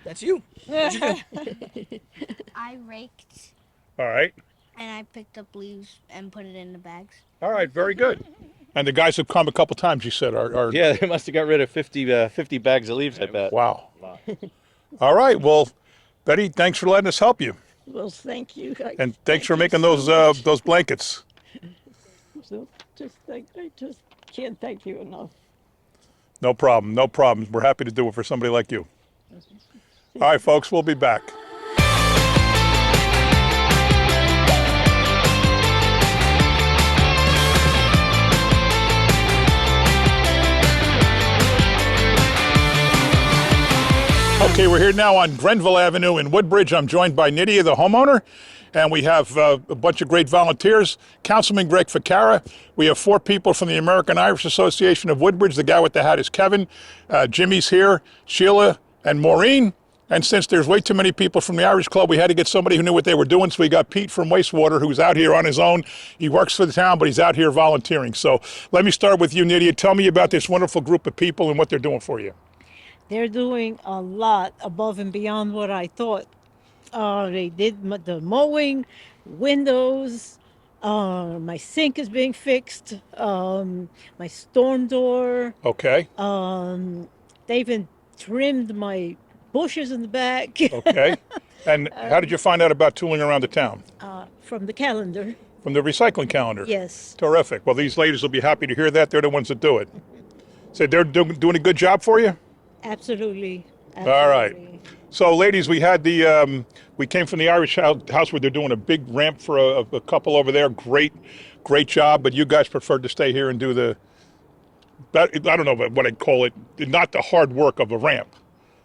That's you. What'd you do? I raked All right. and I picked up leaves and put it in the bags. All right. Very good. And the guys have come a couple times. You said are Yeah, they must have got rid of 50 bags of leaves. I bet. Wow. All right. Well, Betty, thanks for letting us help you, Well, thank you. and thanks for making those blankets. So I just can't thank you enough. No problem. No problem. We're happy to do it for somebody like you. All right, folks. We'll be back. Okay, we're here now on Grenville Avenue in Woodbridge. I'm joined by Nydia, the homeowner, and we have a bunch of great volunteers. Councilman Greg Ficarra. We have 4 people from the American Irish Association of Woodbridge. The guy with the hat is Kevin. Jimmy's here, Sheila, and Maureen. And since there's way too many people from the Irish Club, we had to get somebody who knew what they were doing. So we got Pete from Wastewater, who's out here on his own. He works for the town, but he's out here volunteering. So let me start with you, Nydia. Tell me about this wonderful group of people and what they're doing for you. They're doing a lot above and beyond what I thought. They did the mowing, windows, my sink is being fixed, my storm door. Okay. They even trimmed my bushes in the back. Okay. And how did you find out about tooling around the town? From the calendar. From the recycling calendar? Yes. Terrific. Well, these ladies will be happy to hear that. They're the ones that do it. So they're doing a good job for you? Absolutely. All right. So, ladies, we had we came from the Irish house where they're doing a big ramp for a couple over there. Great job. But you guys preferred to stay here and do I don't know what I'd call it, not the hard work of a ramp.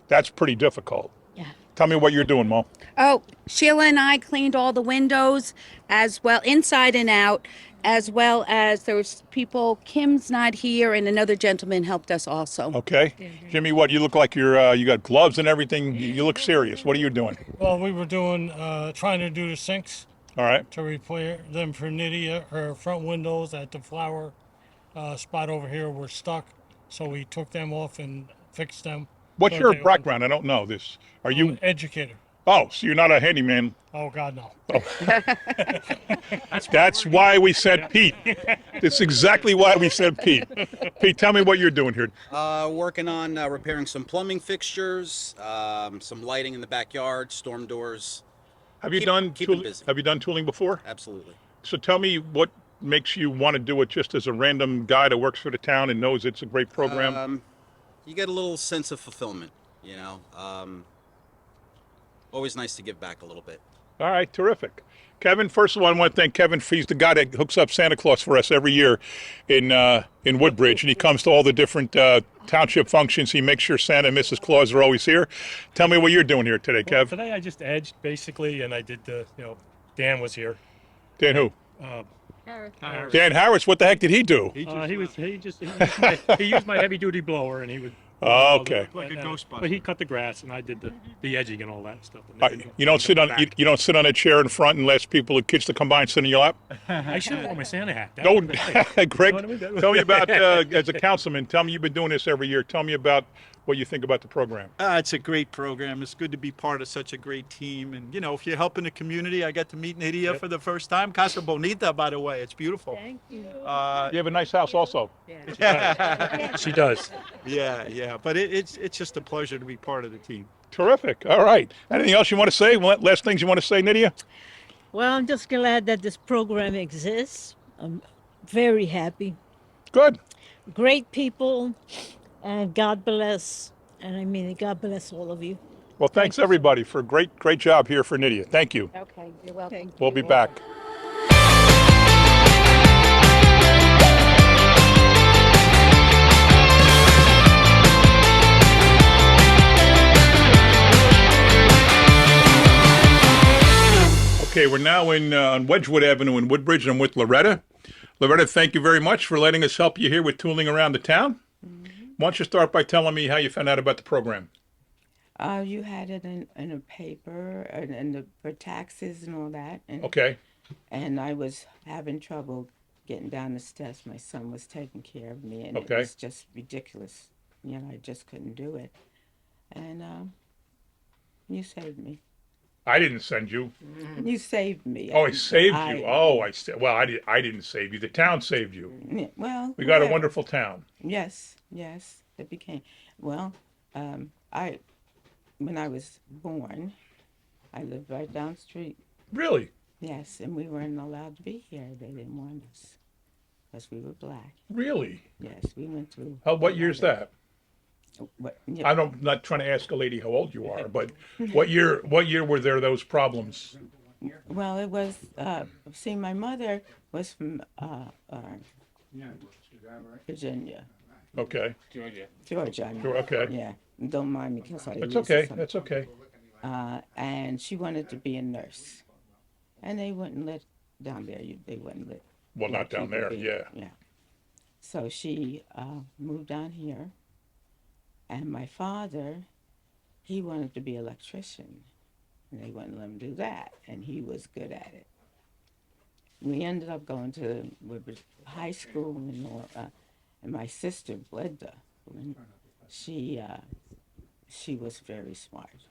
That's pretty difficult. Yeah. Tell me what you're doing, Mo. Oh, Sheila and I cleaned all the windows as well, inside and out, as well as there was people, Kim's not here, and another gentleman helped us also. Okay. Jimmy, what, you look like you got gloves and everything. You look serious. What are you doing? Well, we were doing, trying to do the sinks. All right. To repair them for Nydia. Her front windows at the flower spot over here were stuck, so we took them off and fixed them. What's So your they- background? I don't know this. Are you educator? Oh, so you're not a handyman. Oh God, no. That's why we said Pete. That's exactly why we said Pete. Pete, tell me what you're doing here. Working on repairing some plumbing fixtures, some lighting in the backyard, storm doors. Have you Keep done it tooling? busy. Have you done tooling before? Absolutely. So tell me what makes you want to do it just as a random guy that works for the town and knows it's a great program? You get a little sense of fulfillment, you know. Always nice to give back a little bit. All right, terrific. Kevin, first of all, I want to thank Kevin. He's the guy that hooks up Santa Claus for us every year in Woodbridge, and he comes to all the different township functions. He makes sure Santa and Mrs. Claus are always here. Tell me what you're doing here today, Well, Kev. today I just edged basically, and I did Dan was here. Dan who? Harris. Dan Harris. What the heck did he do? He used my heavy duty blower, and he would. Okay. Like a Ghostbuster. But he cut the grass, and I did the edging and all that stuff. You don't sit on you don't sit on a chair in front and let people, kids to come by and sit in your lap. I should have worn my Santa hat. That No, would've been great. Greg, You know what I mean? tell me about as a councilman. Tell me you've been doing this every year. Tell me about what you think about the program. It's a great program. It's good to be part of such a great team. And, you know, if you're helping the community, I got to meet Nydia for the first time. Casa Bonita, by the way. It's beautiful. Thank you. You have a nice house also. She does. Yeah. But it's just a pleasure to be part of the team. Terrific. All right. Anything else you want to say? Last things you want to say, Nydia? Well, I'm just glad that this program exists. I'm very happy. Good. Great people, and God bless. And I mean, God bless all of you. Well, thanks everybody for a great job here for Nydia. Thank you. Okay, you're welcome. We'll be back. Okay, we're now on Wedgwood Avenue in Woodbridge, and I'm with Loretta. Loretta, thank you very much for letting us help you here with tooling around the town. Why don't you start by telling me how you found out about the program? You had it in a paper and for taxes and all that. And, Okay. And I was having trouble getting down the steps. My son was taking care of me, and it Okay. was just ridiculous. You know, I just couldn't do it. And you saved me. I didn't send you. You saved me. Oh, I saved you. Well, I didn't save you. The town saved you. Yeah, well, We got a whatever. wonderful town. Yes, it became. Well, when I was born, I lived right down the street. Really? Yes, and we weren't allowed to be here. They didn't want us because we were black. Really? Yes, we went through. What year's that? Yeah. I'm not trying to ask a lady how old you are, but what year were there those problems? Well, it was. See, my mother was from Virginia. Okay. Georgia. Okay. Yeah. Don't mind me because I. That's use okay. some- That's okay. And she wanted to be a nurse, and they wouldn't let down there. They wouldn't let. Well, not down people there. be. Yeah. Yeah. So she moved down here, and my father, he wanted to be an electrician, and they wouldn't let him do that, and he was good at it. We ended up going to Woodbridge High School, and my sister Glenda, she was very smart.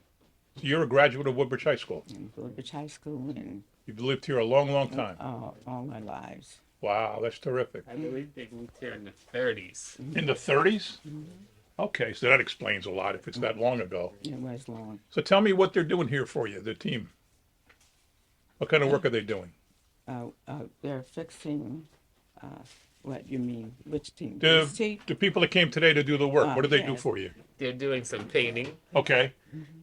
So you're a graduate of Woodbridge High School. In Woodbridge High School, and You've lived here a long time. all my lives. Wow, that's terrific. I believe they moved here in the 30s. In the 30s? Okay, so that explains a lot if it's that long ago. It was long. So tell me what they're doing here for you, the team. What kind of work are they doing? They're fixing. What you mean? Which team? The people that came today to do the work, what did they do yes. for you? They're doing some painting. Okay.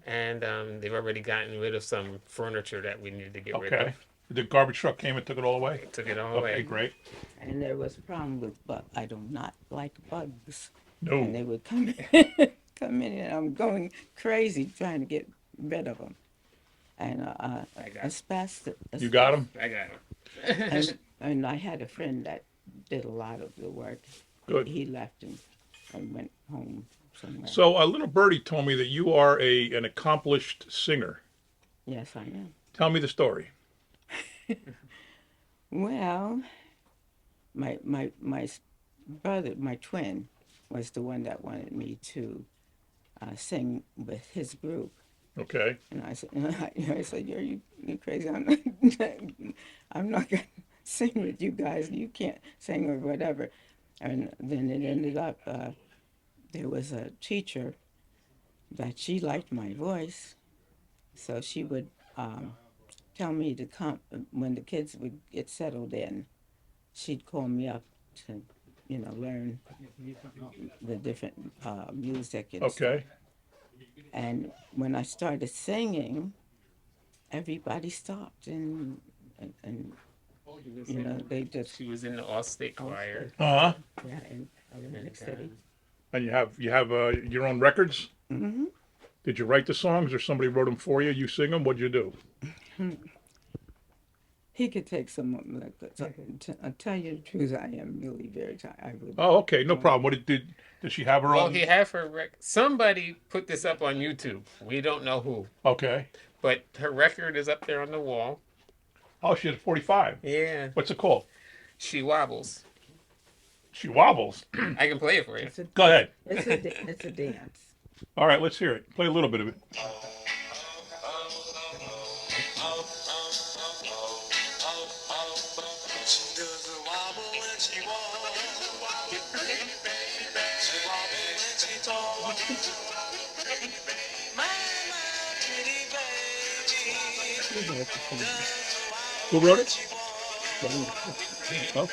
And they've already gotten rid of some furniture that we needed to get rid Okay. of. The garbage truck came and took it all away? Took it all Okay, away. great. And there was a problem with bugs. I do not like bugs. No. And they would come in, and I'm going crazy trying to get rid of them. And asbestos. You got them? I got them. and I had a friend that did a lot of the work. Good. He left and went home somewhere. So a little birdie told me that you are an accomplished singer. Yes, I am. Tell me the story. Well, my brother, my twin, was the one that wanted me to sing with his group. Okay. And I said, you're crazy. I'm not gonna sing with you guys. You can't sing or whatever. And then it ended up there was a teacher that she liked my voice, so she would tell me to come when the kids would get settled in. She'd call me up to, learn the different music and stuff. Okay. And when I started singing, everybody stopped and they just. She was in the All-State Choir. Uh-huh. Yeah, in Atlantic City. And you have your own records? Mm-hmm. Did you write the songs or somebody wrote them for you? You sing them? What'd you do? He could take some of them. I tell you the truth, I am really very tired. I would. Oh, okay, no problem. What did she have her Well, own? he had her somebody put this up on YouTube. We don't know who. Okay. But her record is up there on the wall. Oh, she had 45. Yeah. What's it called? She Wobbles. She Wobbles. I can play it for you. Go ahead. It's a dance. All right, let's hear it. Play a little bit of it. Who wrote it? Oh.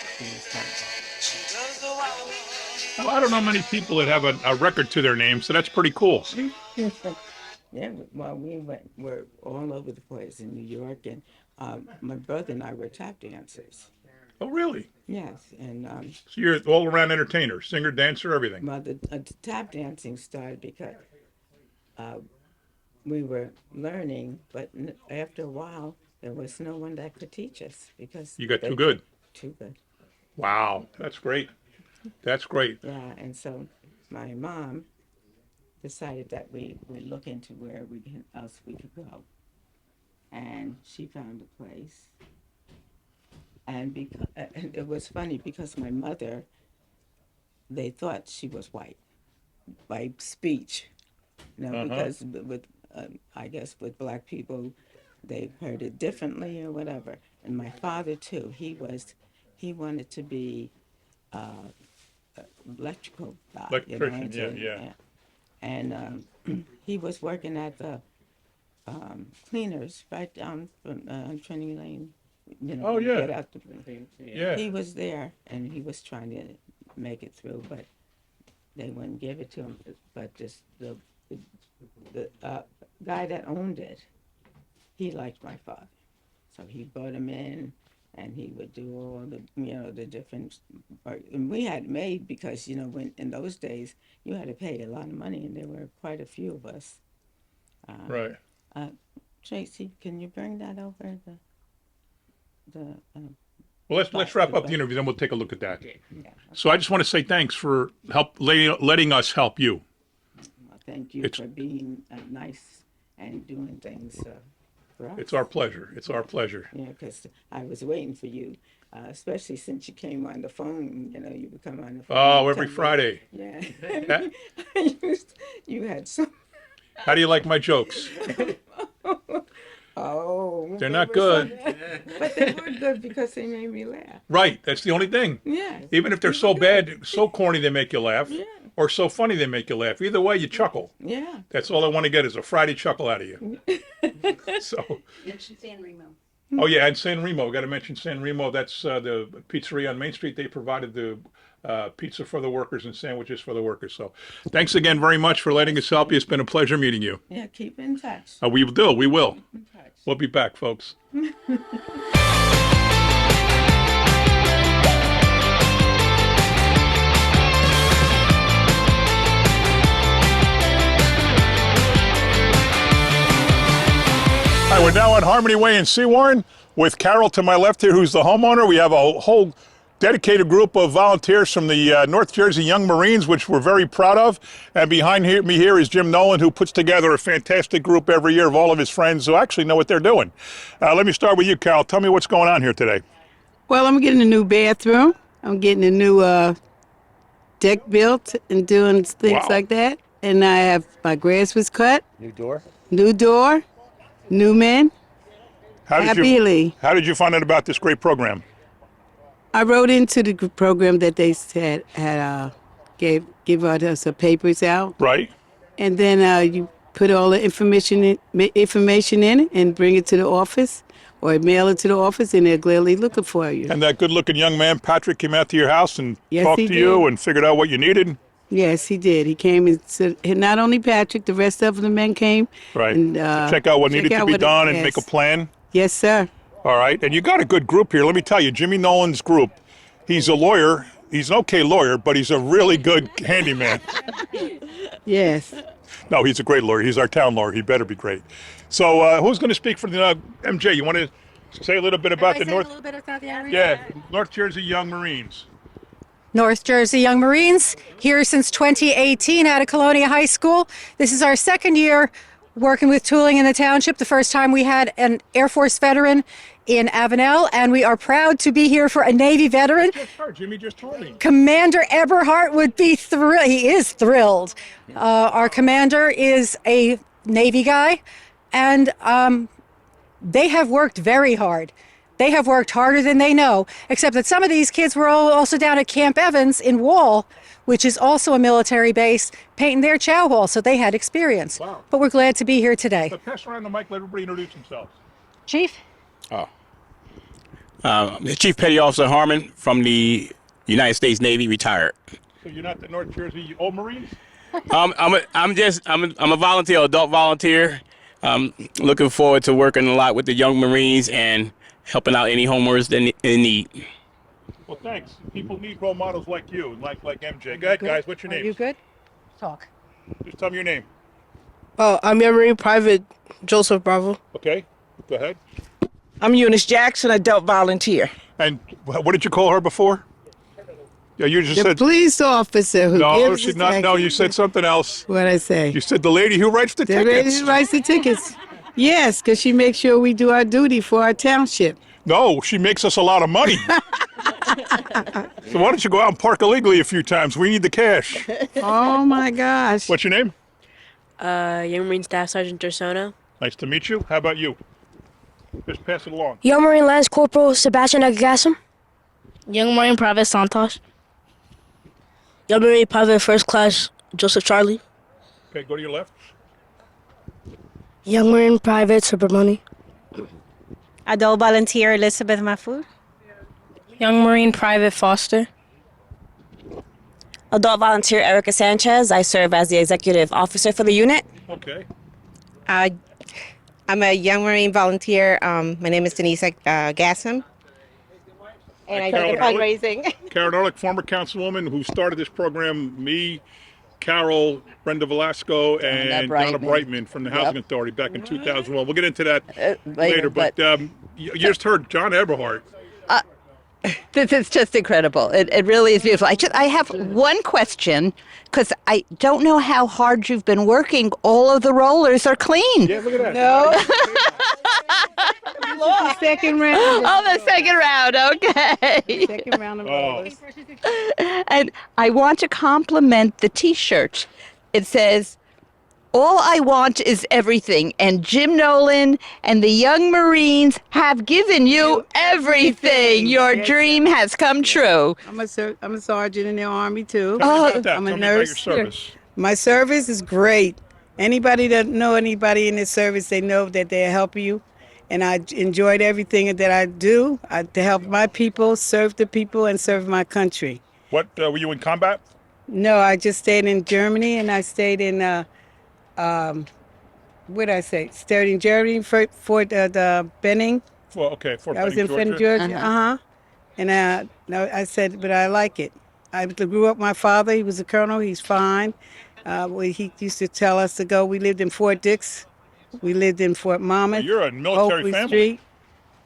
Well, I don't know many people that have a record to their name, so that's pretty cool. Yeah, well, we're all over the place in New York, and my brother and I were tap dancers. Oh, really? Yes, and So you're all around entertainer, singer, dancer, everything. well, the tap dancing started because we were learning, but after a while, there was no one that could teach us because You got they too good. Too good. Wow, that's great. That's great. Yeah, and so my mom decided that we would look into where else we could go, and she found a place. And because and it was funny because my mother, they thought she was white by speech, because with I guess with black people, they heard it differently or whatever. And my father too, he wanted to be electrical guy, Electrician, and yeah. And he was working at the cleaners right down from Trinity Lane. Oh, yeah. Get out the, Yeah. He was there, and he was trying to make it through, but they wouldn't give it to him. But just the guy that owned it, he liked my father, so he brought him in, and he would do all the the different. And we had maid because when in those days you had to pay a lot of money, and there were quite a few of us. Right. Tracy, can you bring that over? Well, let's wrap up the interview, then we'll take a look at that. Yeah. So I just want to say thanks for letting us help you. Well, thank you for being nice and doing things for us. It's our pleasure. It's our pleasure. Yeah, because I was waiting for you, especially since you came on the phone. You would come on the phone. Oh, and every tell me- Friday. Yeah. You had so. How do you like my jokes? Oh. They're not good. But they were good because they made me laugh. Right. That's the only thing. Yeah. Even if they're so bad, so corny, they make you laugh. Yeah. Or so funny, they make you laugh. Either way, you chuckle. Yeah. That's all I want to get is a Friday chuckle out of you. So. San Remo. Oh yeah, and San Remo. Got to mention San Remo. That's the pizzeria on Main Street. They provided the pizza for the workers and sandwiches for the workers. So, thanks again very much for letting us help you. It's been a pleasure meeting you. Yeah, keep in touch. We will. We will. We'll be back, folks. All right, we're now on Harmony Way in Seawarren with Carol to my left here, who's the homeowner. We have a whole dedicated group of volunteers from the North Jersey Young Marines, which we're very proud of. And behind me here is Jim Nolan, who puts together a fantastic group every year of all of his friends who actually know what they're doing. Let me start with you, Carol. Tell me what's going on here today. Well, I'm getting a new bathroom. I'm getting a new deck built and doing things like that. And I have my grass was cut. New door. New door. New men. How did you find out about this great program? I wrote into the program that they said had give us papers out. Right. And then you put all the information in it and bring it to the office or mail it to the office, and they're gladly looking for you. And that good-looking young man, Patrick, came out to your house and Yes, talked he to you did. and figured out what you needed. Yes, he did. He came and said, and not only Patrick, the rest of the men came. Right. And, to check out what needed to be done and make a plan. Yes, sir. All right. And you got a good group here. Let me tell you, Jimmy Nolan's group, he's a lawyer. He's an okay lawyer, but he's a really good handyman. Yes. No, he's a great lawyer. He's our town lawyer. He better be great. So who's going to speak for the MJ? You want to say a little bit about the North? Yeah, North Jersey Young Marines. North Jersey Young Marines, here since 2018 out of Colonia High School. This is our second year working with tooling in the township. The first time we had an Air Force veteran in Avenel, and we are proud to be here for a Navy veteran. Jimmy just told me. Commander Eberhart would be thrilled. He is thrilled. Our commander is a Navy guy, and they have worked very hard. They have worked harder than they know, except that some of these kids were also down at Camp Evans in Wall, which is also a military base, painting their chow hall, so they had experience. Wow. But we're glad to be here today. So pass around the mic, let everybody introduce themselves. Chief? Chief Petty Officer Harmon from the United States Navy, retired. So you're not the North Jersey Old Marines? I'm a volunteer, adult volunteer. Looking forward to working a lot with the young Marines and helping out any homeowners in need. Well, thanks. People need role models like you, like MJ. Go ahead, guys. What's your name? Are you good? Talk. Just tell me your name. Oh, I'm Young Marine Private Joseph Bravo. Okay. Go ahead. I'm Eunice Jackson, adult volunteer. And what did you call her before? Yeah, you just The said police officer who no. gives She's the not. No, tickets. you said something else. What'd I say? You said the lady who writes the The tickets. lady who writes the tickets. Yes, because she makes sure we do our duty for our township. No, she makes us a lot of money. So why don't you go out and park illegally a few times? We need the cash. Oh my gosh. What's your name? Young Marine Staff Sergeant Dursono. Nice to meet you. How about you? Just pass it along. Young Marine Lance Corporal Sebastian Agagassim. Young Marine Private Santos. Young Marine Private First Class Joseph Charlie. Okay, go to your left. Young Marine Private Supermoney. Adult Volunteer Elizabeth Mahfoud. Young Marine Private Foster. Adult Volunteer Erica Sanchez. I serve as the executive officer for the unit. Okay. I'm a Young Marine Volunteer. My name is Denise Gassam. And I do the fundraising. Karen Ehrlich, former councilwoman who started this program, me, Carol, Brenda Velasco, and Donna Brightman from the Housing Authority back in 2001. We'll get into that later, but you just heard John Eberhart. This is just incredible. It really is beautiful. I have one question, because I don't know how hard you've been working. All of the rollers are clean. Yeah, look at that. No. The second round. Oh, the second round. Okay. Second round of rollers. And I want to compliment the T-shirt. It says, "All I want is everything," and Jim Nolan and the Young Marines have given you everything. Your dream has come true. I'm a sergeant in the Army too. Tell me about that. I'm a Tell me about nurse. your service. My service is great. Anybody that know anybody in this service, they know that they're helping you. And I enjoyed everything that I do to help my people, serve the people, and serve my country. What, were you in combat? No, I just stayed in Germany, and I stayed in, what did I say? Stayed in Germany, Fort Benning. Fort I was Benning, in Benning, Georgia. Uh-huh. And no, I said, but I like it. I grew up, my father, he was a colonel, he's fine. He used to tell us to go. We lived in Fort Dix. We lived in Fort Monmouth. You're a military Oakley family. Street.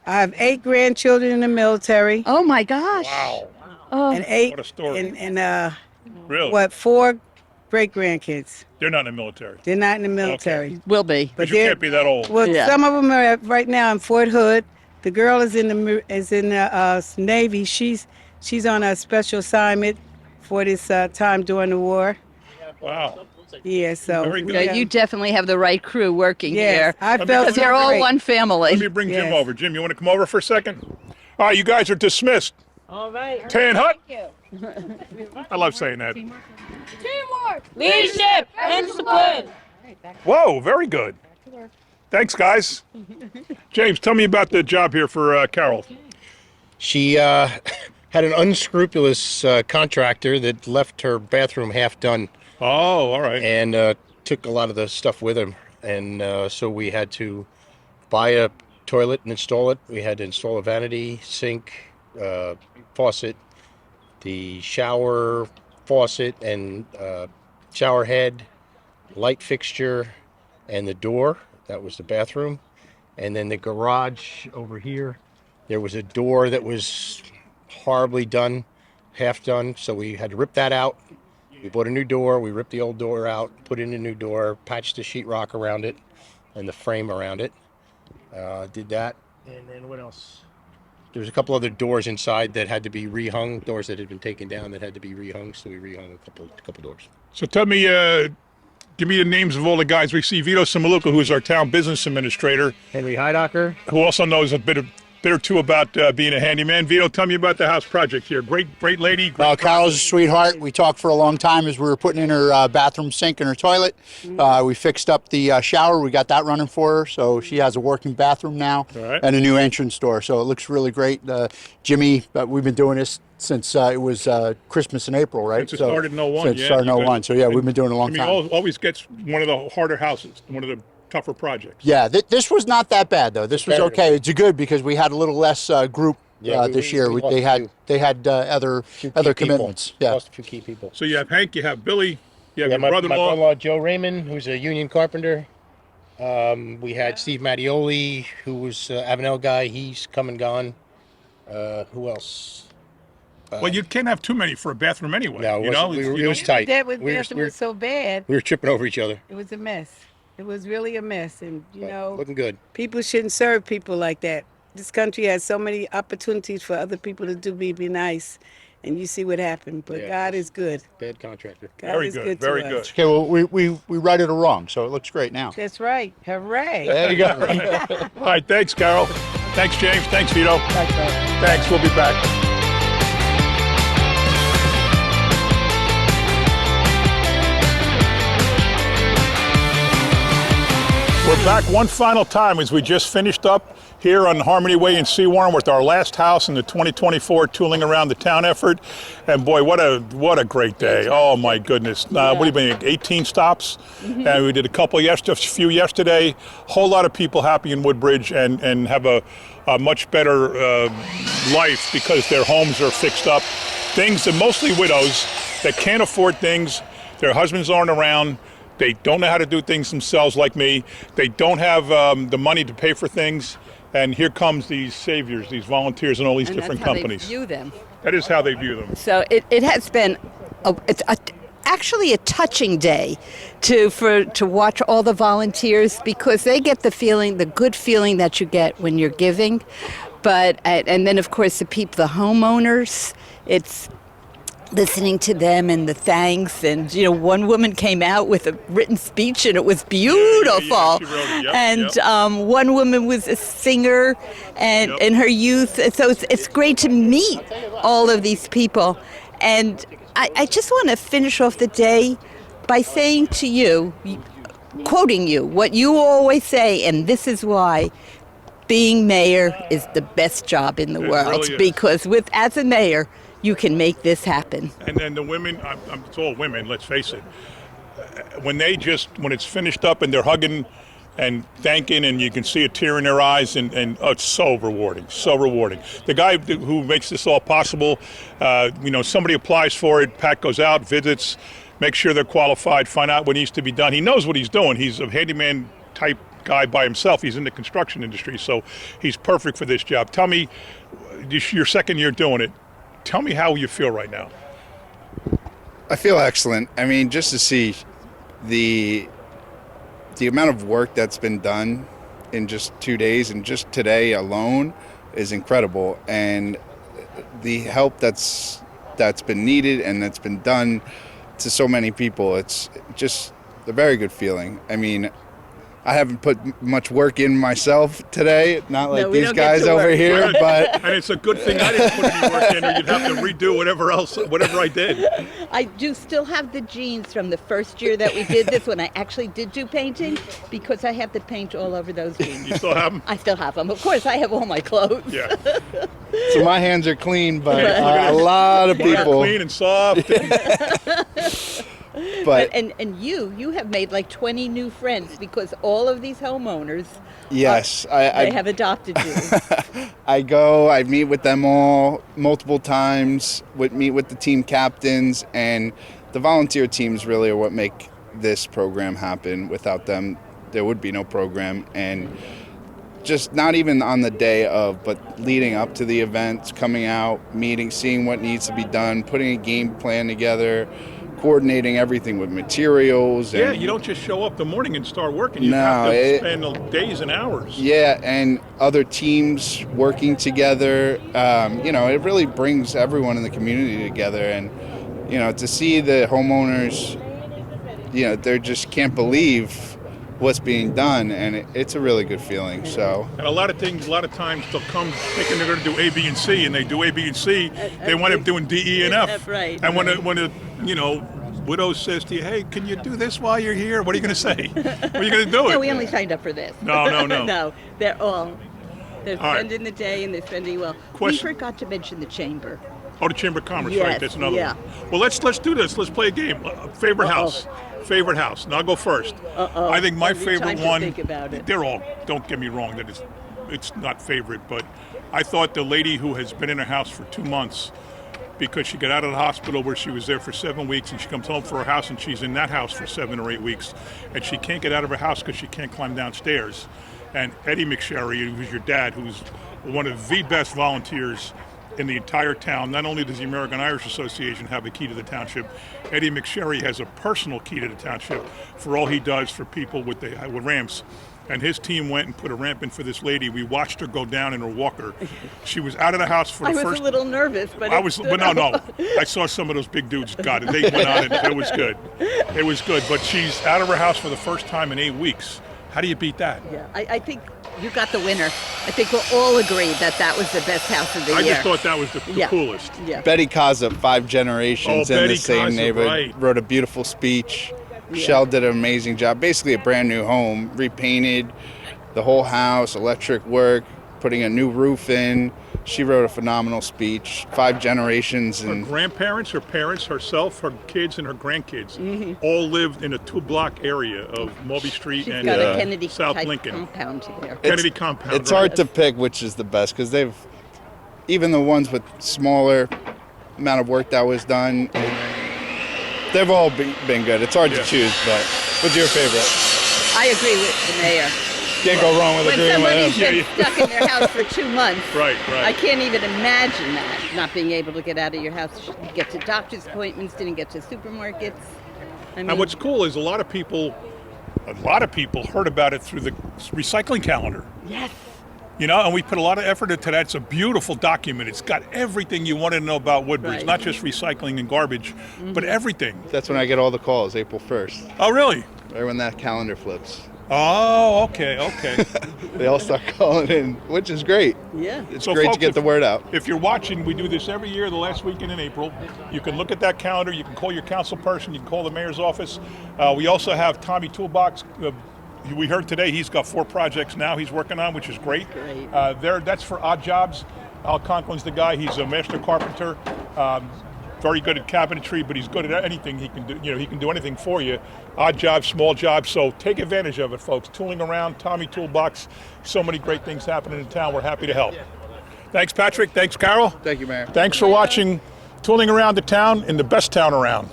I have 8 grandchildren in the military. Oh my gosh. Wow. And 8. What a story. And Really? 4 great grandkids. They're not in the military. They're not in the military. Okay. Will be. But you can't be that old. Well, some of them are right now in Fort Hood. The girl is in the Navy. She's on a special assignment for this time during the war. Wow. Yeah, so Very good. Yeah, you definitely have the right crew working Yes, here. I felt because they're all great. one family. Let me bring Jim over. Jim, you want to come over for a second? All right, you guys are dismissed. All right. Tan Hut. Thank you. I love saying that. Teamwork, leadership, and discipline. Whoa, very good. Thanks, guys. James, tell me about the job here for Carol. She had an unscrupulous contractor that left her bathroom half done. Oh, all right. And took a lot of the stuff with him. And so we had to buy a toilet and install it. We had to install a vanity, sink, faucet, the shower faucet and shower head, light fixture, and the door. That was the bathroom. And then the garage over here, there was a door that was horribly done, half done. So we had to rip that out. We bought a new door. We ripped the old door out, put in a new door, patched the sheetrock around it. and the frame around it. Did that, and then what else? There was a couple other doors inside that had to be rehung, doors that had been taken down that had to be rehung, so we rehung a couple doors. So tell me, give me the names of all the guys. We see Vito Simaluka, who is our town business administrator. Henry Heidacher, who also knows a bit or two about being a handyman. Vito, tell me about the house project here. Great lady. Great Carol's a sweetheart. We talked for a long time as we were putting in her bathroom sink and her toilet. We fixed up the shower. We got that running for her, so she has a working bathroom now and a new entrance door. So it looks really great. Jimmy, we've been doing this since it was Christmas in April, right? Since it started in 01. Since it started in 01. So yeah, we've been doing it a long time. Always gets one of the harder houses, one of the tougher projects. Yeah, this was not that bad though. This was okay. It's good because we had a little less group this year. They had other commitments. Yeah, lost a few key people. So you have Hank, you have Billy, you have your my brother-in-law. brother-in-law Joe Raymond, who's a union carpenter. We had Steve Mattioli, who was Avenel guy. He's come and gone. Who else? Well, you can't have too many for a bathroom anyway. No, it was tight. That was so bad. We were tripping over each other. It was a mess. It was really a mess, and looking good. People shouldn't serve people like that. This country has so many opportunities for other people to be nice, and you see what happened. But God is good. Bad contractor. God is good. Very good. Okay, well we righted it wrong, so it looks great now. That's right. Hooray! There you go. All right, thanks, Carol. Thanks, James. Thanks, Vito. Thanks. We'll be back. We're back one final time as we just finished up here on Harmony Way in Seawarren with our last house in the 2024 Tooling Around the Town effort. And boy, what a great day. Oh my goodness. What do you mean, 18 stops? And we did a few yesterday. Whole lot of people happy in Woodbridge and have a much better life because their homes are fixed up. Things, and mostly widows that can't afford things, their husbands aren't around. They don't know how to do things themselves like me. They don't have the money to pay for things. And here comes these saviors, these volunteers and all these different companies. That's how they view them. That is how they view them. So it has been actually a touching day to watch all the volunteers, because they get the good feeling that you get when you're giving. But and then of course the homeowners, it's listening to them and the thanks, and one woman came out with a written speech and it was beautiful. One woman was a singer and in her youth, so it's great to meet all of these people. And I just want to finish off the day by saying to you, quoting you, what you always say, and this is why: being mayor is the best job in the world, really, because as a mayor, you can make this happen. And then the women, it's all women, let's face it. When it's finished up and they're hugging and thanking, and you can see a tear in their eyes, and it's so rewarding, so rewarding. The guy who makes this all possible, somebody applies for it, Pat goes out, visits, makes sure they're qualified, find out what needs to be done. He knows what he's doing. He's a handyman type guy by himself. He's in the construction industry, so he's perfect for this job. Tell me, your second year doing it, tell me how you feel right now. I feel excellent. I mean, just to see the amount of work that's been done in just 2 days and just today alone is incredible. And the help that's been needed and that's been done to so many people, it's just a very good feeling. I mean, I haven't put much work in myself today, not like these guys over here, but... And it's a good thing I didn't put any work in, or you'd have to redo whatever I did. I do still have the jeans from the first year that we did this, when I actually did do painting, because I have the paint all over those jeans. You still have them? I still have them. Of course, I have all my clothes. Yeah. So my hands are clean, but a lot of people... Clean and soft. But and you have made like 20 new friends, because all of these homeowners, yes, they have adopted you. I meet with them all multiple times, meet with the team captains, and the volunteer teams really are what make this program happen. Without them, there would be no program. And just not even on the day of, but leading up to the event, coming out, meeting, seeing what needs to be done, putting a game plan together, coordinating everything with materials. Yeah, and you don't just show up the morning and start working. You No, have to it- spend days and hours. Yeah, and other teams working together. It really brings everyone in the community together. And, to see the homeowners, they just can't believe what's being done. And it's a really good feeling. So, And a lot of times they'll come thinking they're going to do A, B, and C, and they do A, B, and C. They wind up doing D, E, and F. Right. And when a widow says to you, "Hey, can you do this while you're here?" What are you going to say? What are you going to do? No, we only signed up for this. No. No, they're right. spending the day and they're spending well. Question- We forgot to mention the chamber. Oh, the Chamber of Commerce, Yes, right? That's another yeah. one. Well, let's do this. Let's play a game. Favorite house. Favorite house. Now I'll go first. I think my Give me favorite time to one. think about it. They're all. Don't get me wrong. That it's not favorite, but I thought the lady who has been in her house for 2 months because she got out of the hospital where she was there for 7 weeks, and she comes home for her house, and she's in that house for 7 or 8 weeks, and she can't get out of her house because she can't climb downstairs. And Eddie McSherry, who's your dad, who's one of the best volunteers in the entire town. Not only does the American Irish Association have a key to the township, Eddie McSherry has a personal key to the township for all he does for people with ramps. And his team went and put a ramp in for this lady. We watched her go down in her walker. She was out of the house for the first. I was a little nervous, but no. I saw some of those big dudes got it. They went on it. It was good. It was good. But she's out of her house for the first time in 8 weeks. How do you beat that? Yeah, I think you got the winner. I think we'll all agree that was the best house of the year. I just thought that was the coolest. Yeah. Betty Kaza, 5 generations in Betty the same Kaza, neighborhood, right. wrote a beautiful speech. Michelle did an amazing job. Basically a brand new home, repainted the whole house, electric work, putting a new roof in. She wrote a phenomenal speech. 5 generations. Her And grandparents, her parents, herself, her kids, and her grandkids all lived in a 2-block area of Mulvey Street She's and got a Kennedy South type Lincoln. compound there. Kennedy compound. it's right. hard to pick which is the best because even the ones with smaller amount of work that was done, they've all been good. It's hard to choose, but what's your favorite? I agree with the mayor. Can't go wrong with When agreeing with somebody's him. been stuck in their house for 2 months, Right. I can't even imagine that, not being able to get out of your house, get to doctor's appointments, didn't get to supermarkets. I mean, And what's cool is a lot of people heard about it through the recycling calendar. Yes. And we put a lot of effort into that. It's a beautiful document. It's got everything you want to know about Woodbridge, not just recycling and garbage, but everything. That's when I get all the calls, April 1st. Oh, really? Right when that calendar flips. Oh, okay. They all start calling in, which is great. Yeah. It's So great folks, to get the word out. If you're watching, we do this every year, the last weekend in April. You can look at that calendar. You can call your council person. You can call the mayor's office. We also have Tommy Toolbox. We heard today he's got 4 projects now he's working on, which is great. That's for odd jobs. Al Conklin's the guy. He's a master carpenter. Very good at cabinetry, but he's good at anything he can do. He can do anything for you. Odd jobs, small jobs. So take advantage of it, folks. Tooling around, Tommy Toolbox. So many great things happening in town. We're happy to help. Thanks, Patrick. Thanks, Carol. Thank you, Mayor. Thanks for watching Tooling Around the Town in the best town around.